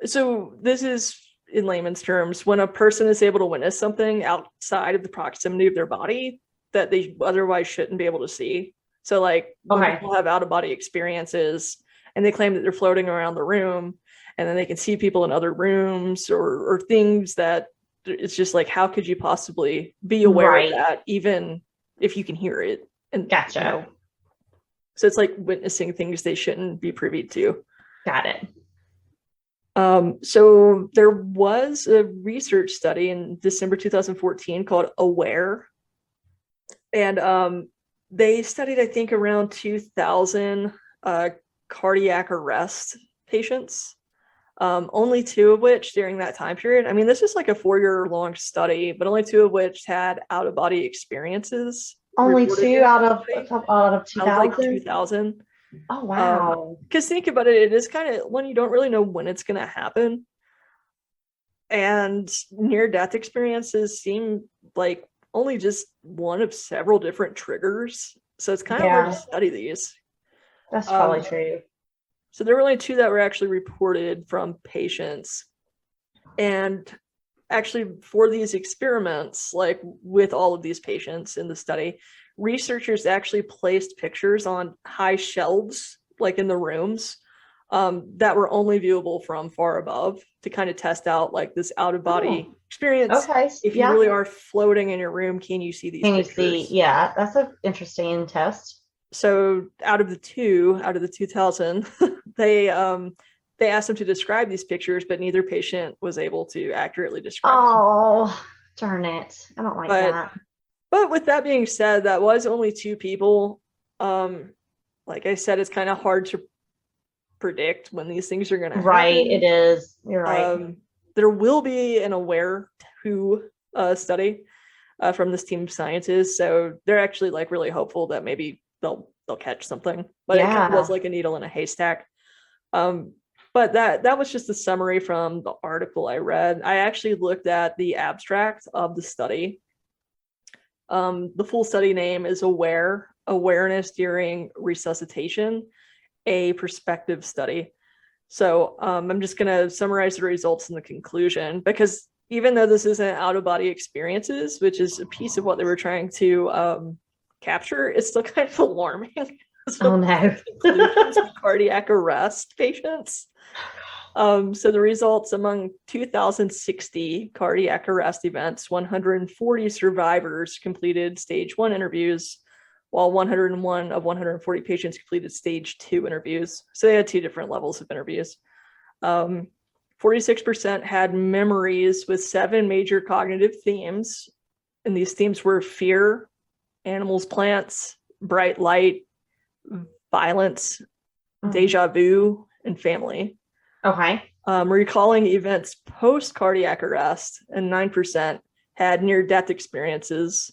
So this is in layman's terms, when a person is able to witness something outside of the proximity of their body that they otherwise shouldn't be able to see. So like when people have out-of-body experiences and they claim that they're floating around the room and then they can see people in other rooms or things that it's just like, how could you possibly be aware of that even if you can hear it? And gotcha. So it's like witnessing things they shouldn't be privy to. Got it. So there was a research study in December 2014 called AWARE. And they studied, I think, around 2,000 cardiac arrest patients, only 2 of which during that time period. I mean, this is like a 4-year-long study, but only 2 of which had out-of-body experiences. Only 2 out of 2,000? Like 2,000. Oh, wow. Because think about it, it is kind of when you don't really know when it's going to happen. And near-death experiences seem like only just one of several different triggers. So it's kind of hard to study these. That's probably true. So there were only 2 that were actually reported from patients. And actually for these experiments, like with all of these patients in the study, researchers actually placed pictures on high shelves, like in the rooms, that were only viewable from far above to kind of test out like this out of body experience. Okay. If you Yeah. really are floating in your room, can you see these Can you pictures? see? Yeah, that's an interesting test. So out of the 2000, they asked them to describe these pictures, but neither patient was able to accurately describe them. Oh, darn it. I don't like But that. but with that being said, that was only two people. Like I said, it's kind of hard to predict when these things are going to Right, it happen. is. You're right. There will be an aware who study from this team of scientists, so they're actually like really hopeful that maybe they'll catch something. But it kind of was Yeah. like a needle in a haystack. Um, but that was just a summary from the article I read. I actually looked at the abstract of the study. The full study name is Awareness During Resuscitation, a Prospective Study. So I'm just going to summarize the results and the conclusion, because even though this isn't out of body experiences, which is a piece of what they were trying to capture, it's still kind of alarming. So Oh no. conclusions with cardiac arrest patients. So the results: among 2,060 cardiac arrest events, 140 survivors completed stage 1 interviews, while 101 of 140 patients completed stage 2 interviews. So they had two different levels of interviews. 46% had memories with 7 major cognitive themes, and these themes were fear, animals, plants, bright light, violence, deja vu, and family. Okay. Recalling events post cardiac arrest, and 9% had near-death experiences,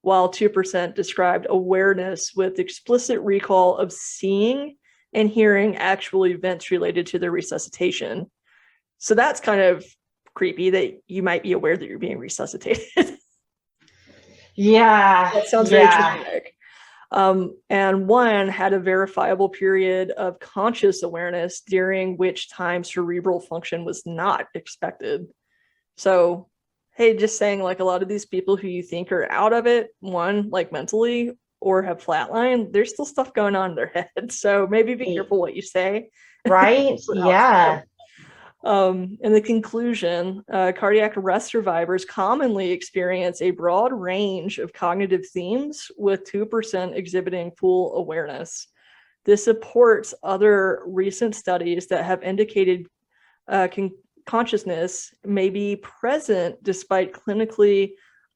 while 2% described awareness with explicit recall of seeing and hearing actual events related to their resuscitation. So that's kind of creepy that you might be aware that you're being resuscitated. Yeah. That sounds very Yeah. traumatic. And one had a verifiable period of conscious awareness during which time cerebral function was not expected. So, hey, just saying, like, a lot of these people who you think are out of it, one, like mentally, or have flatlined, there's still stuff going on in their head. So maybe be careful what you say. Right. Yeah. In the conclusion, cardiac arrest survivors commonly experience a broad range of cognitive themes, with 2% exhibiting full awareness. This supports other recent studies that have indicated consciousness may be present despite clinically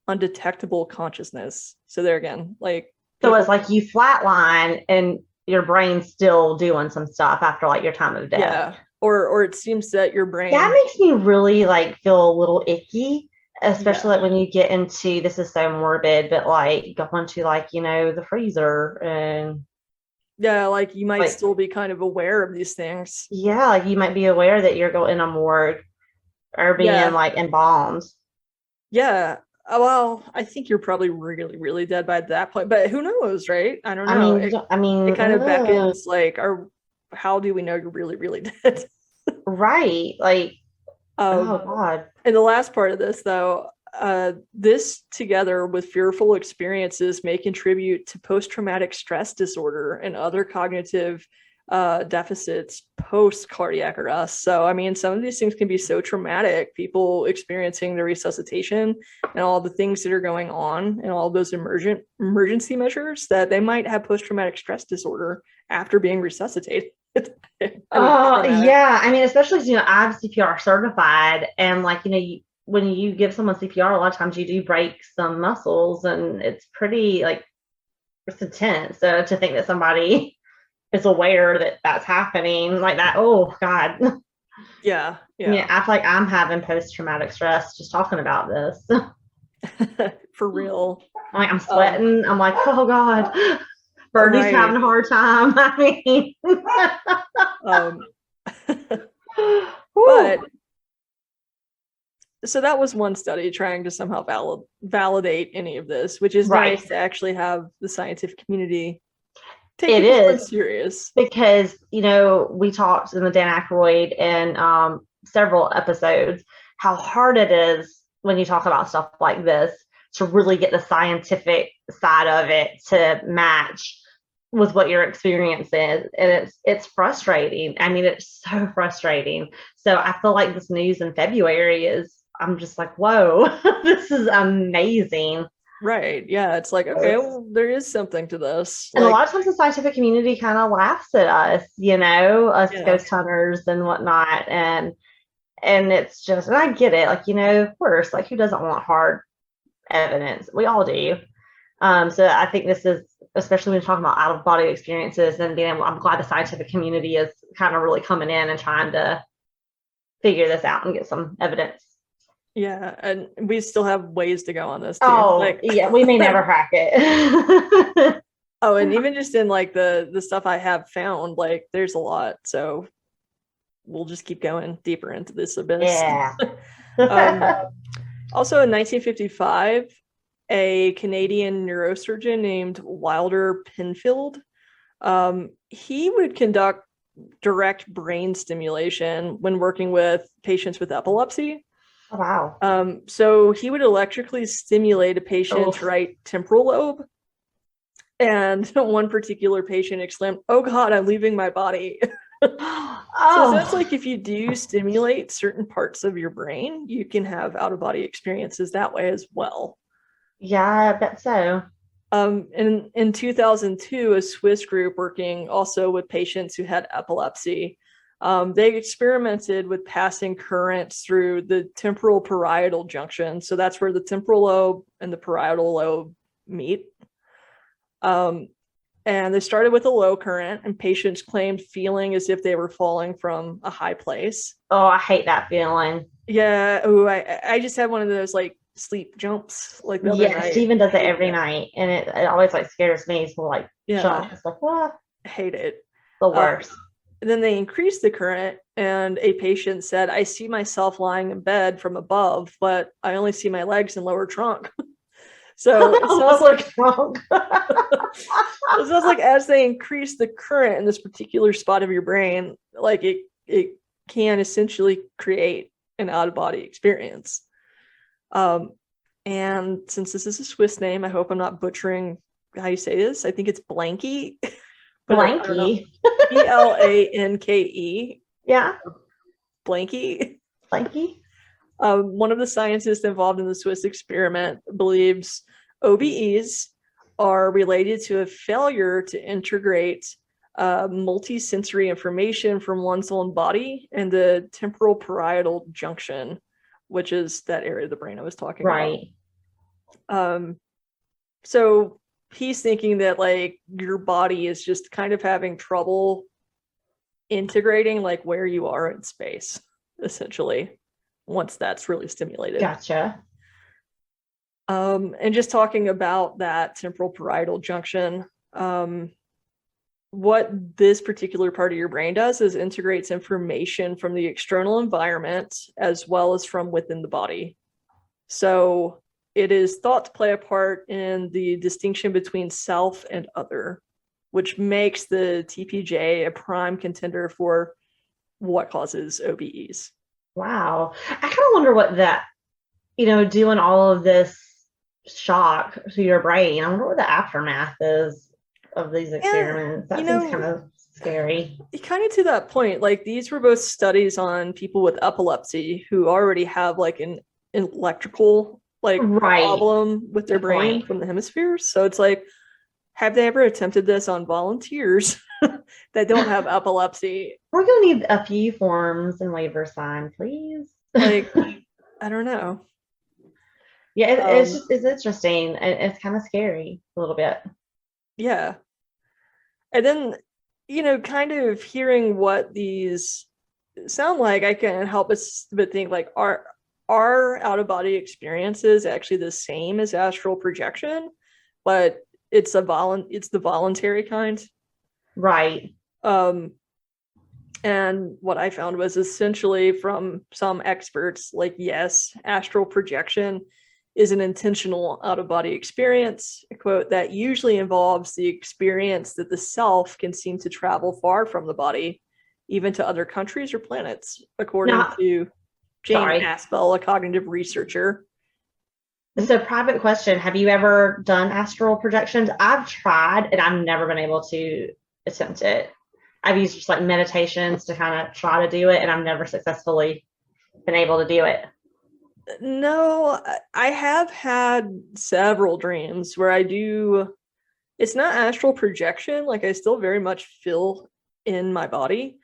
undetectable consciousness. So there again, like, So it's like you flatline and your brain's still doing some stuff after like your time of death. Yeah. Or it seems that your brain, that makes me really like feel a little icky, especially like when you get into, this is so morbid, but like going to like, the freezer and yeah, like you might like, still be kind of aware of these things. yeah, like you might be aware that you're going in a morgue or being like embalmed. Yeah. Well, I think you're probably really, really dead by that point, but who knows, right? I don't I know. mean, It kind of beckons like, how do we know you're really, really dead? right. Like, oh God. And the last part of this, though, this together with fearful experiences may contribute to post-traumatic stress disorder and other cognitive deficits post cardiac arrest. So, I mean, some of these things can be so traumatic, people experiencing the resuscitation and all the things that are going on and all those emergency measures, that they might have post-traumatic stress disorder after being resuscitated. Yeah. I mean, especially, I'm CPR certified, and like, when you give someone CPR, a lot of times you do break some muscles, and it's pretty like, it's intense. So to think that somebody is aware that that's happening like that, oh God. Yeah. I mean, I feel like I'm having post-traumatic stress just talking about this. For real. Like I'm sweating. I'm like, oh God. Birdie's having a hard time. I mean, but so that was one study trying to somehow validate any of this, which is nice to actually have the scientific community take it serious. Because we talked in the Dan Aykroyd and several episodes how hard it is when you talk about stuff like this to really get the scientific side of it to match with what your experience is. And it's frustrating. I mean, it's so frustrating. So I feel like this news in February is, I'm just like, whoa, this is amazing. Right. Yeah. It's like, okay, well, there is something to this. And a Like, lot of times the scientific community kind of laughs at us, us yeah. ghost hunters and whatnot. And it's just, and I get it, like, of course, like, who doesn't want hard evidence? We all do. So I think this is, especially when you're talking about out of body experiences and being able, I'm glad the scientific community is kind of really coming in and trying to figure this out and get some evidence. Yeah. And we still have ways to go on this too. Oh, Like, yeah, we may never crack it. oh, and even just in like the stuff I have found, like there's a lot. So we'll just keep going deeper into this abyss. Yeah. Also in 1955, a Canadian neurosurgeon named Wilder Penfield, he would conduct direct brain stimulation when working with patients with epilepsy. Oh, wow. So he would electrically stimulate a patient's right temporal lobe. And one particular patient exclaimed, "Oh God, I'm leaving my body." So that's like if you do stimulate certain parts of your brain, you can have out-of-body experiences that way as well. Yeah, I bet so. In 2002, a Swiss group working also with patients who had epilepsy, they experimented with passing currents through the temporal parietal junction. So that's where the temporal lobe and the parietal lobe meet. And they started with a low current, and patients claimed feeling as if they were falling from a high place. Oh, I hate that feeling. Yeah. Oh, I just had one of those like sleep jumps like the other night. Steven does it every night, and it always like scares me. So like, it's like, what? I hate it. The worst. Then they increased the current, and a patient said, "I see myself lying in bed from above, but I only see my legs and lower trunk." So it sounds like as they increase the current in this particular spot of your brain, like it can essentially create an out-of-body experience. And since this is a Swiss name, I hope I'm not butchering how you say this. I think it's Blanky. Blanky. Blanke. Yeah. Blanky. Blanky. One of the scientists involved in the Swiss experiment believes OBEs are related to a failure to integrate multisensory information from one's own body and the temporal parietal junction, which is that area of the brain I was talking about. So he's thinking that like your body is just kind of having trouble integrating like where you are in space, essentially, once that's really stimulated. Gotcha. And just talking about that temporal parietal junction, what this particular part of your brain does is integrates information from the external environment as well as from within the body. So it is thought to play a part in the distinction between self and other, which makes the TPJ a prime contender for what causes OBEs. Wow. I kind of wonder what that, doing all of this shock to your brain, I wonder what the aftermath is of these experiments. That seems kind of scary. Kind of to that point, like these were both studies on people with epilepsy who already have like an electrical problem with their brain from the hemispheres. So it's like, have they ever attempted this on volunteers that don't have epilepsy? We're gonna need a few forms and waiver signed, please. Like, I don't know. Yeah, it's interesting. It's kind of scary a little bit. Yeah. And then, kind of hearing what these sound like, I can't help but think like, are out-of-body experiences actually the same as astral projection, but it's the voluntary kind? Right. And what I found was essentially from some experts, like, yes, astral projection is an intentional out-of-body experience, a quote, that usually involves the experience that the self can seem to travel far from the body, even to other countries or planets, according to Jane Aspel, a cognitive researcher. So, private question: have you ever done astral projections? I've tried, and I've never been able to attempt it. I've used just like meditations to kind of try to do it, and I've never successfully been able to do it. No, I have had several dreams where I do. It's not astral projection. Like I still very much feel in my body,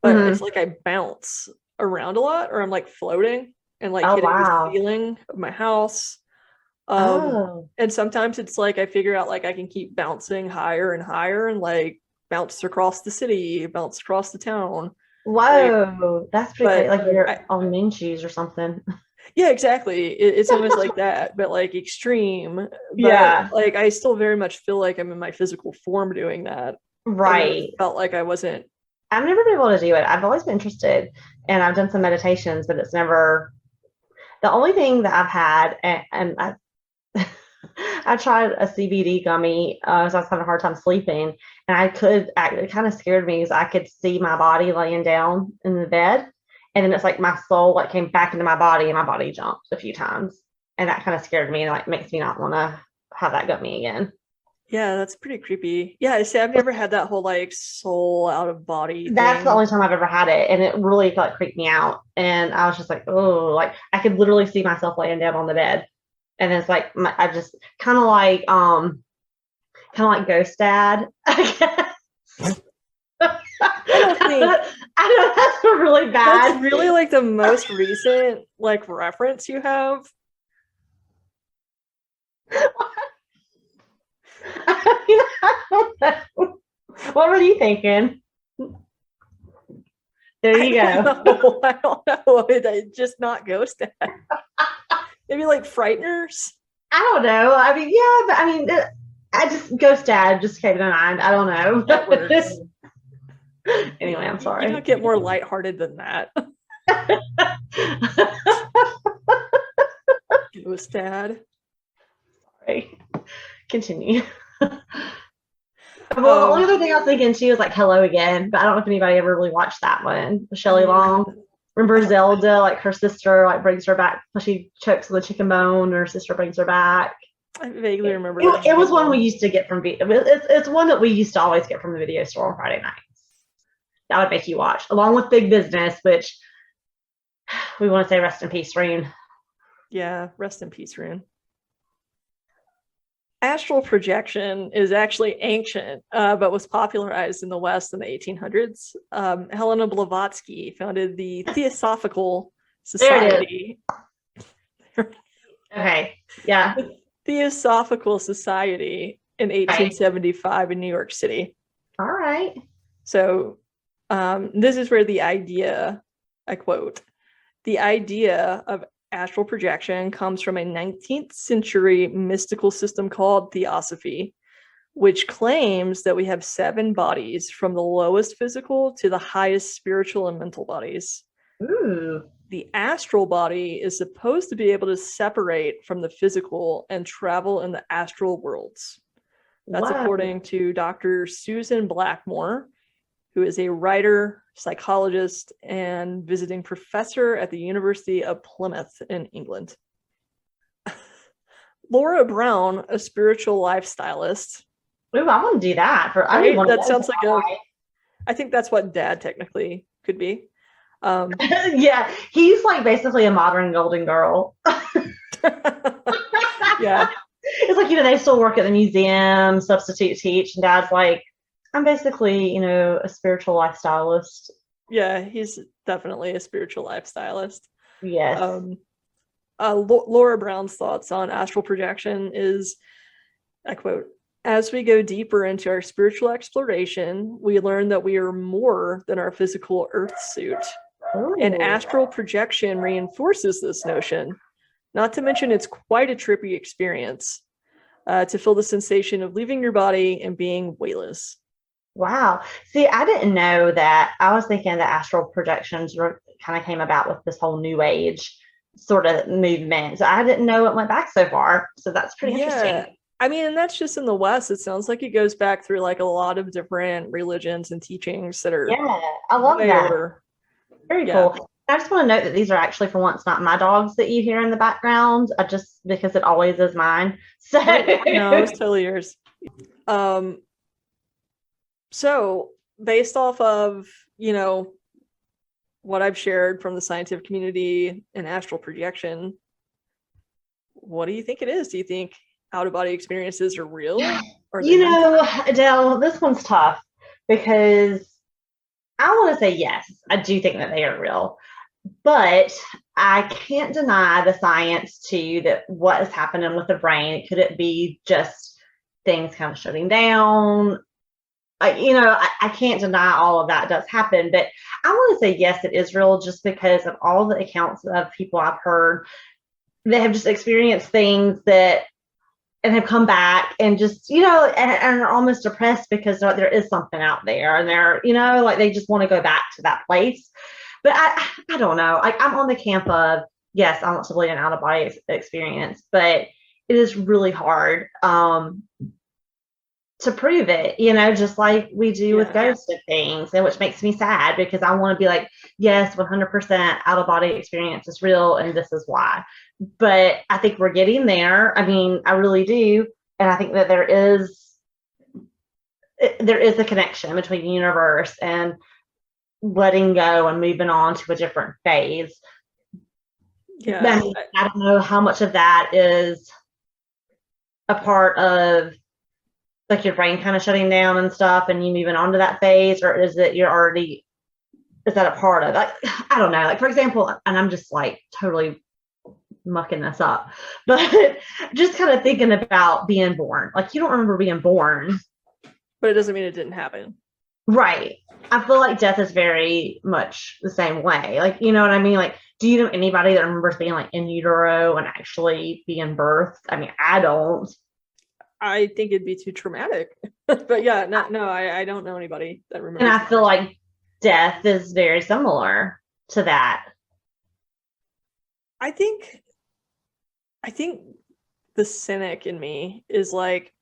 but it's Mm-hmm. like I bounce around a lot, or I'm like floating and like Oh hitting the wow! ceiling of my house. Um, Oh and sometimes it's like I figure out like I can keep bouncing higher and higher and like bounce across the city, bounce across the town. Like, whoa! That's pretty crazy. but Like you're I, on moon shoes or something. yeah, exactly. It's almost like that, but like extreme. But Yeah. like I still very much feel like I'm in my physical form doing that. I never Right. felt like I wasn't. I've never been able to do it. I've always been interested, and I've done some meditations, but it's never the only thing that I've had, and I tried a CBD gummy, so I was having a hard time sleeping, and it kind of scared me because I could see my body laying down in the bed, and then it's like my soul like came back into my body, and my body jumped a few times, and that kind of scared me, and like makes me not want to have that gummy again. Yeah, that's pretty creepy. Yeah, I say I've never had that whole like soul out of body That's the thing. only time I've ever had it, and it really like creeped me out, and I was just like, oh, like I could literally see myself laying down on the bed, and it's like I just kind of like Ghost Dad. I I don't think know that's really that's bad. really like the most recent like reference you have. I don't know. What were you thinking? There I you don't go. know. I don't know. It's just not Ghost Dad. Maybe like Frighteners. I don't know. I mean, yeah, but I mean, I just Ghost Dad just came to mind. I don't That know. works. Anyway, I'm You sorry. don't get more lighthearted than that. Ghost Dad. Sorry. Continue. Well, the only Um, other thing I was thinking too is like Hello Again, but I don't know if anybody ever really watched that one. Shelley mm, Long. Remember I, Zelda, like her sister like brings her back, she chokes on the chicken bone, and her sister brings her back. I vaguely It, remember that it was one we name. used to get from it's one that we used to always get from the video store on Friday nights. That would make you watch, along with Big Business, which we want to say rest in peace, Reen. Yeah, rest in peace, Rune. Astral projection is actually ancient, but was popularized in the West in the 1800s. Helena Blavatsky founded the Theosophical There it is. Society. Okay. Yeah. The Theosophical Society in Okay. 1875 in New York City. All right. So this is where the idea, I quote, the idea of astral projection comes from a 19th century mystical system called Theosophy, which claims that we have 7 bodies from the lowest physical to the highest spiritual and mental bodies. Ooh. The astral body is supposed to be able to separate from the physical and travel in the astral worlds. That's Wow. according to Dr. Susan Blackmore, who is a writer, psychologist, and visiting professor at the University of Plymouth in England. Laura Brown, a spiritual lifestylist. Ooh, I want to do that. I need Right? one of That those in sounds like my a, life. I think that's what dad technically could be. Yeah, he's like basically a modern Golden Girl. Yeah. It's like, they still work at the museum, substitute teach, and dad's like, I'm basically, a spiritual lifestylist. Yeah, he's definitely a spiritual lifestylist. Yes. Laura Brown's thoughts on astral projection is, I quote, as we go deeper into our spiritual exploration, we learn that we are more than our physical earth suit. And Ooh. astral projection reinforces this notion. Not to mention, it's quite a trippy experience to feel the sensation of leaving your body and being weightless. Wow. See, I didn't know that. I was thinking that astral projections kind of came about with this whole new age sort of movement. So I didn't know it went back so far. So that's pretty interesting. Yeah. I mean, and that's just in the West. It sounds like it goes back through like a lot of different religions and teachings that are Yeah, I love way that. older. Very Yeah. cool. I just want to note that these are actually, for once, not my dogs that you hear in the background. I just because it always is mine. So No, it's totally yours. So based off of, what I've shared from the scientific community and astral projection, what do you think it is? Do you think out of body experiences are real? Or you know, Adell, this one's tough because I want to say yes, I do think that they are real, but I can't deny the science too that what is happening with the brain. Could it be just things kind of shutting down? I can't deny all of that does happen, but I want to say yes, it is real just because of all the accounts of people I've heard that have just experienced things that and have come back and just and are almost depressed because there is something out there and they're like they just want to go back to that place. But I don't know, like I'm on the camp of yes, I want to believe an out of body experience, but it is really hard to prove it, just like we do with ghosts of things, and which makes me sad because I want to be like, yes, 100% out of body experience is real and this is why. But I think we're getting there. I mean, I really do. And I think that there is a connection between the universe and letting go and moving on to a different phase. Yeah. I don't know how much of that is a part of like your brain kind of shutting down and stuff and you moving on to that phase, or is that is that a part of like, I don't know, like for example, and I'm just like totally mucking this up, but just kind of thinking about being born, like you don't remember being born, but it doesn't mean it didn't happen, right? I feel like death is very much the same way, like, you know what I mean? Like, do you know anybody that remembers being like in utero and actually being birthed? I mean, I don't. I think it'd be too traumatic. But yeah, no, I don't know anybody that remembers. And I feel like death is very similar to that. I think the cynic in me is like,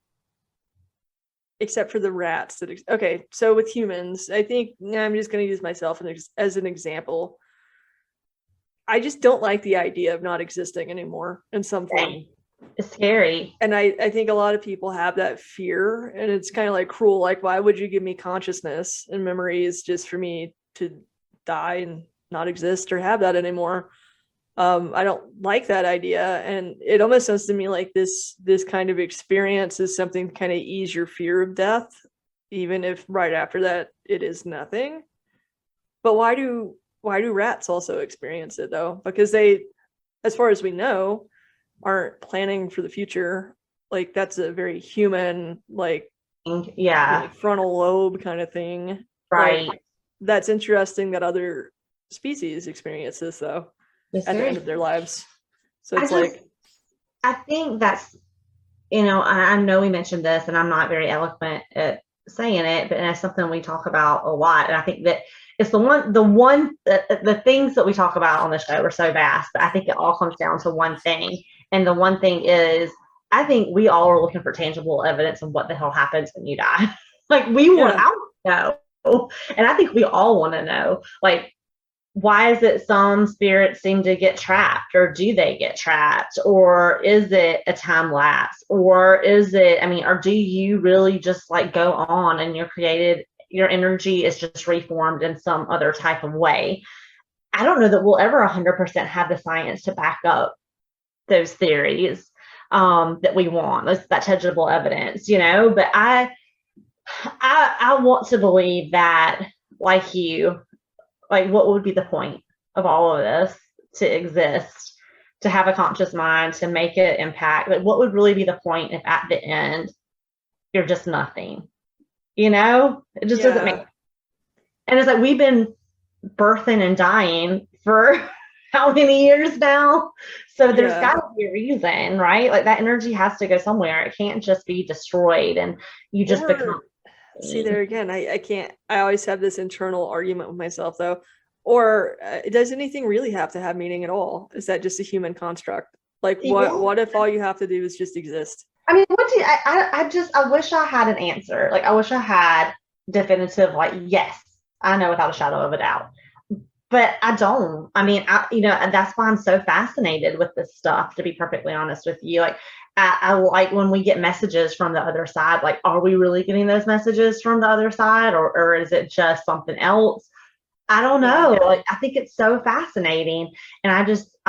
except for the rats okay, so with humans, I think I'm just going to use myself as an example. I just don't like the idea of not existing anymore in some form. It's scary. And I think a lot of people have that fear, and it's kind of like cruel. Like, why would you give me consciousness and memories just for me to die and not exist or have that anymore? I don't like that idea. And it almost sounds to me like this kind of experience is something to kind of ease your fear of death, even if right after that it is nothing. But why do rats also experience it though? Because they, as far as we know, aren't planning for the future. Like that's a very human, like frontal lobe kind of thing. Right. Like, that's interesting that other species experience this though at the end of their lives. So it's I think that's, I know we mentioned this and I'm not very eloquent at saying it, but it's something we talk about a lot. And I think that it's the things that we talk about on the show are so vast, but I think it all comes down to one thing. And the one thing is, I think we all are looking for tangible evidence of what the hell happens when you die. Like I want to know. And I think we all want to know, like, why is it some spirits seem to get trapped, or do they get trapped, or is it a time lapse, or is it, or do you really just like go on and your energy is just reformed in some other type of way? I don't know that we'll ever 100% have the science to back up those theories that we want, that tangible evidence, but I want to believe that, like you, like what would be the point of all of this to exist, to have a conscious mind, to make an impact? Like what would really be the point if at the end you're just nothing? It just doesn't make sense. And it's like we've been birthing and dying for how many years now? So there's got to be a reason, right? Like that energy has to go somewhere. It can't just be destroyed and you just become. See, there again, I can't, I always have this internal argument with myself though. Or does anything really have to have meaning at all? Is that just a human construct? Like what if all you have to do is just exist? I wish I had an answer. Like I wish I had definitive, like, yes, I know without a shadow of a doubt. but I don't. I mean, that's why I'm so fascinated with this stuff, to be perfectly honest with you. Like, I like when we get messages from the other side, like, are we really getting those messages from the other side, or is it just something else? I don't Yeah. know. Like, I think it's so fascinating. And I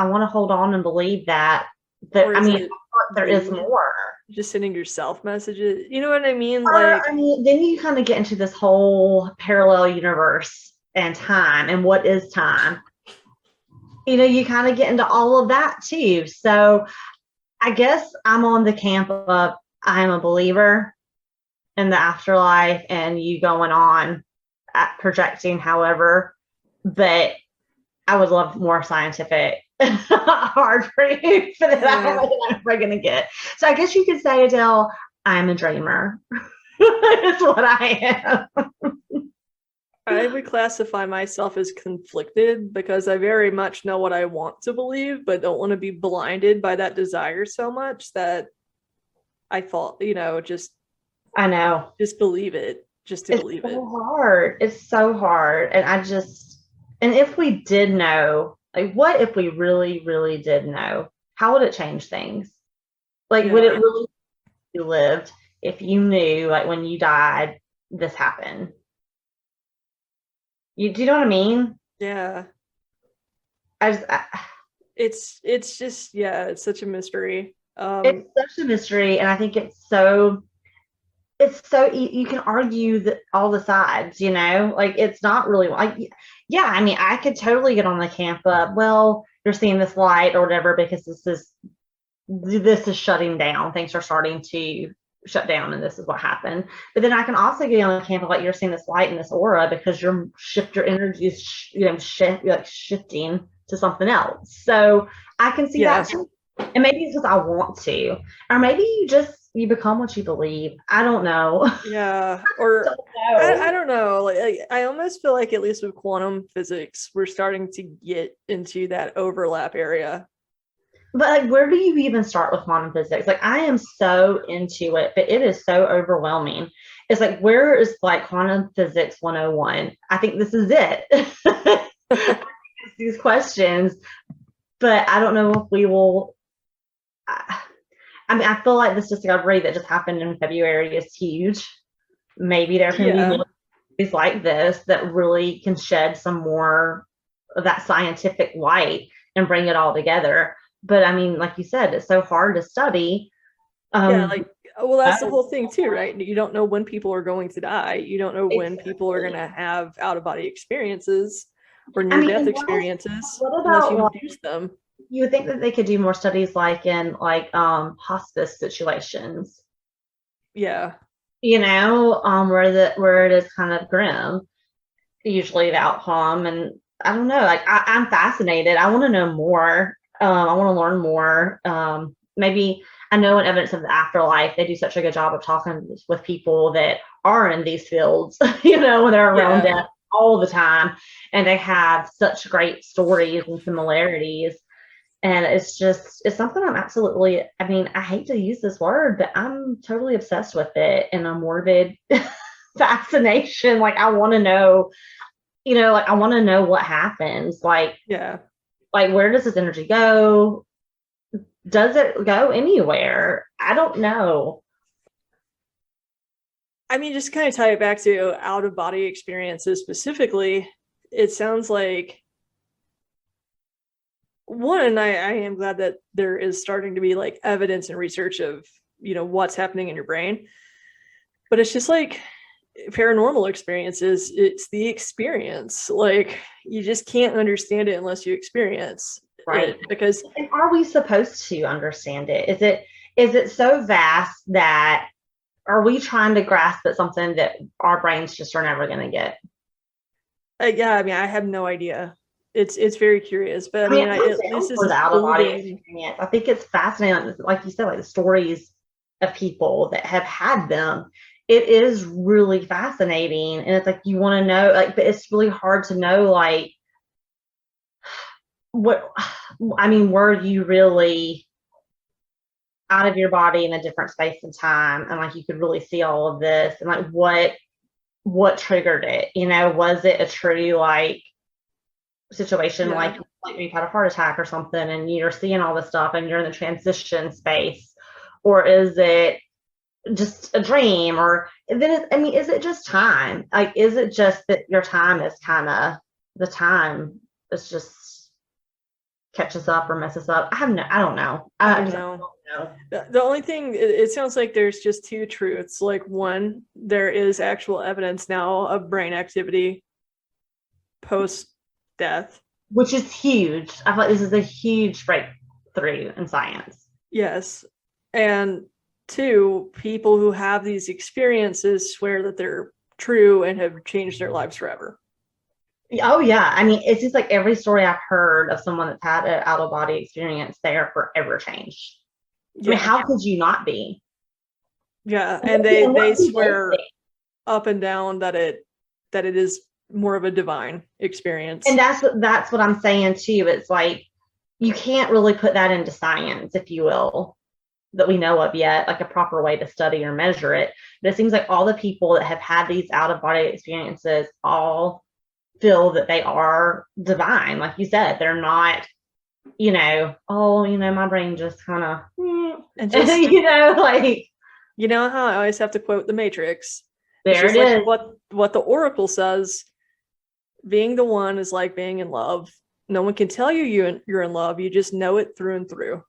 want to hold on and believe that, Or I is mean, it there is you more. just sending yourself messages? You know what I mean? Or, Like, I mean, then you kind of get into this whole parallel universe and time and what is time. You kind of get into all of that too. So I guess I'm on the camp of I'm a believer in the afterlife and you going on at projecting, however, but I would love more scientific hard proof that I don't yeah. know that I'm ever going to get. So I guess you could say, Adele, I'm a dreamer. That's what I am. I would classify myself as conflicted because I very much know what I want to believe, but don't want to be blinded by that desire so much that I thought, I know. just believe it, just to It's believe it. so hard. It's so hard. And if we did know, like, what if we really, really did know? How would it change things? Like, would it Yeah. really be lived if you knew, like, when you died, this happened? Do you know what I mean? Yeah. I just, I, It's just, yeah, it's such a mystery. it's such a mystery, and I think you can argue that all the sides, like it's not really like, yeah, I mean, I could totally get on the camp of, well, you're seeing this light or whatever because this is shutting down. Things are starting to shut down, and this is what happened. But then I can also get on the camp of, like, you're seeing this light and this aura because your energy is like shifting to something else. So I can see Yeah. that too. And maybe it's because I want to, or maybe you become what you believe. I don't know. Yeah. I Or don't know. I don't know. Like, I almost feel like, at least with quantum physics, we're starting to get into that overlap area. But, like, where do you even start with quantum physics? Like, I am so into it, but it is so overwhelming. It's like, where is, like, quantum physics 101? I think this is it. These questions, but I don't know if we will. I mean, I feel like this discovery that just happened in February is huge. Maybe there can be Yeah. more stories like this that really can shed some more of that scientific light and bring it all together. But I mean, like you said, it's so hard to study. Yeah, Um, like, well, that's the oh, whole thing too, right? You don't know when people are going to die. You don't know when people are going exactly. to have out of body experiences or I near mean, death and experiences what unless about, you like, induce them. you would think that they could do more studies like in, like, hospice situations, Yeah. where it is kind of grim, usually the outcome. And I don't know, like, I'm fascinated. I want to know more. I want to learn more. Maybe I know in Evidence of the Afterlife, they do such a good job of talking with people that are in these fields, when they're around Yeah. death all the time, and they have such great stories and similarities. And it's something I'm absolutely, I mean, I hate to use this word, but I'm totally obsessed with it in a morbid fascination. Like, I want to know, like, I want to know what happens. Yeah. Like, where does this energy go? Does it go anywhere? I don't know. I mean, just kind of tie it back to out of body experiences specifically. It sounds like one, I am glad that there is starting to be like evidence and research of, what's happening in your brain. But it's just like paranormal experiences, it's the experience. Like, you just can't understand it unless you experience Right. it, because And are we supposed to understand it? Is it so vast that, are we trying to grasp at something that our brains just are never going to get? yeah, I mean, I have no idea. It's very curious, but I I mean, mean, I'm at down least this for the is out of body building. experience. I think it's fascinating, like you said, like the stories of people that have had them. It is really fascinating, and it's like you want to know, like, but it's really hard to know, like, what. I mean, were you really out of your body in a different space and time, and, like, you could really see all of this, and, like, what triggered it? Was it a true, like, situation, like you've had a heart attack or something and you're seeing all this stuff and you're in the transition space, or is it just a dream? Or then is it just time? Like, is it just that your time is kind of the time is just catches up or messes up? I don't know. I don't know. The only thing, it sounds like there's just two truths. Like, one, there is actual evidence now of brain activity post death, which is huge. I thought this is a huge breakthrough in science. Yes. And two, people who have these experiences swear that they're true and have changed their lives forever. Oh yeah. I mean, it's just like every story I've heard of someone that's had an out of body experience, they are forever changed. Yeah. I mean, how could you not be? Yeah, and they swear up and down that it is more of a divine experience. And that's what I'm saying too. It's like, you can't really put that into science, if you will, that we know of yet, like a proper way to study or measure it. But it seems like all the people that have had these out of body experiences all feel that they are divine. Like you said, they're not, my brain just kind of, and just, like, how I always have to quote the Matrix. There it is. Like what the Oracle says, being the one is like being in love. No one can tell you're in love. You just know it through and through.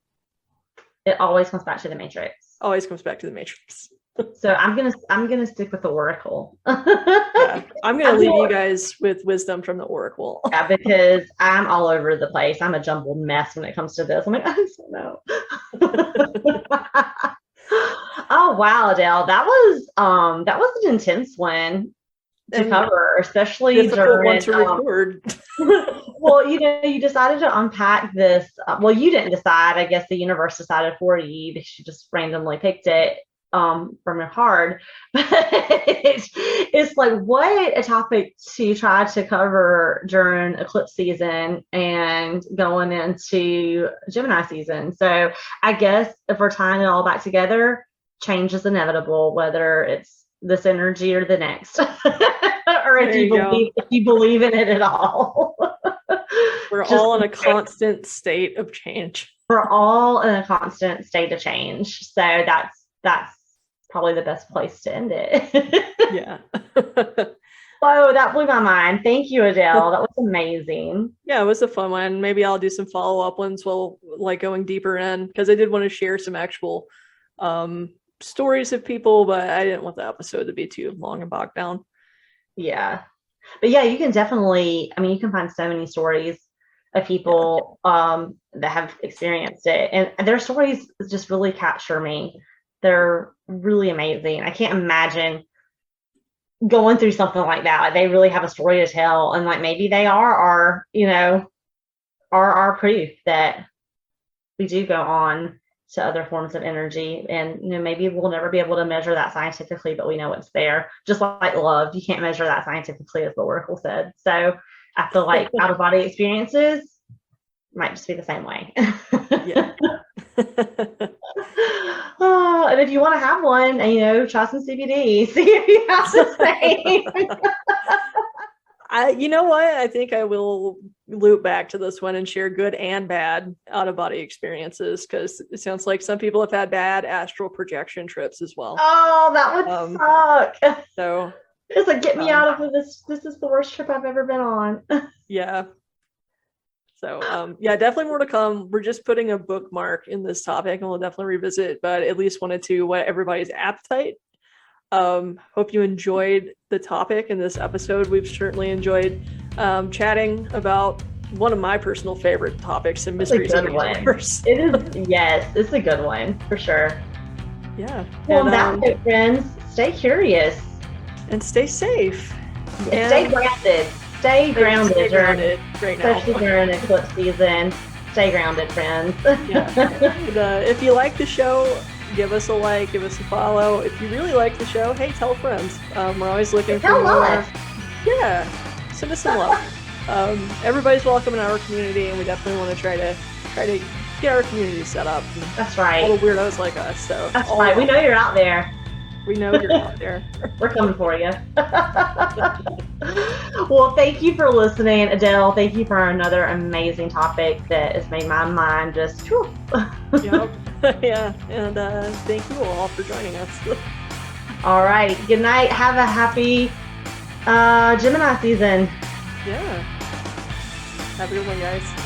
It always comes back to the Matrix. Always comes back to the Matrix. So I'm gonna stick with the Oracle. Yeah, I'm gonna leave you guys with wisdom from the Oracle. Yeah, because I'm all over the place. I'm a jumbled mess when it comes to this. I'm like, I just don't know. Oh wow, Adell, that was an intense one to cover, especially difficult one to record. Well, you decided to unpack this. Well, you didn't decide. I guess the universe decided for you because you just randomly picked it from your card. But it's like, what a topic to try to cover during eclipse season and going into Gemini season. So I guess if we're tying it all back together, change is inevitable, whether it's this energy or the next. Or if you believe in it at all. We're all in a constant state of change. We're all in a constant state of change. So that's probably the best place to end it. Yeah. Oh, that blew my mind. Thank you, Adell. That was amazing. Yeah, it was a fun one. Maybe I'll do some follow-up ones while going deeper in, because I did want to share some actual stories of people, but I didn't want the episode to be too long and bogged down. Yeah. But yeah, you can definitely, you can find so many stories of people that have experienced it. And their stories just really capture me. They're really amazing. I can't imagine going through something like that. Like, they really have a story to tell. And like, maybe they are our proof that we do go on to other forms of energy. And maybe we'll never be able to measure that scientifically, but we know it's there. Just like love, you can't measure that scientifically, as the Oracle said. So I feel like out of body experiences might just be the same way. Yeah. And if you want to have one, try some CBD, see if you have the same. You know what? I think I will loop back to this one and share good and bad out-of-body experiences, because it sounds like some people have had bad astral projection trips as well. Oh, that would suck. So it's like, get me out of this. This is the worst trip I've ever been on. Yeah. So definitely more to come. We're just putting a bookmark in this topic, and we'll definitely revisit, but at least wanted to whet everybody's appetite. Hope you enjoyed the topic in this episode. We've certainly enjoyed chatting about one of my personal favorite topics in mysteries of the universe. It is, yes, it's a good one for sure. Yeah. Well, that's it, friends. Stay curious and stay safe. And stay grounded. Stay grounded right now, especially during eclipse season. Stay grounded, friends. Yeah. And, if you like the show, give us a like, give us a follow. If you really like the show, hey, tell friends. We're always looking for more. Yeah, send us some love. Everybody's welcome in our community, and we definitely want to try to get our community set up. That's right. All the weirdos like us. So that's right. We know you're out there. We know you're out there. We're coming for you. Well, thank you for listening, Adell. Thank you for another amazing topic that has made my mind just. Yep. Yeah. And thank you all for joining us. All right. Good night. Have a happy Gemini season. Yeah. Have a good one, guys.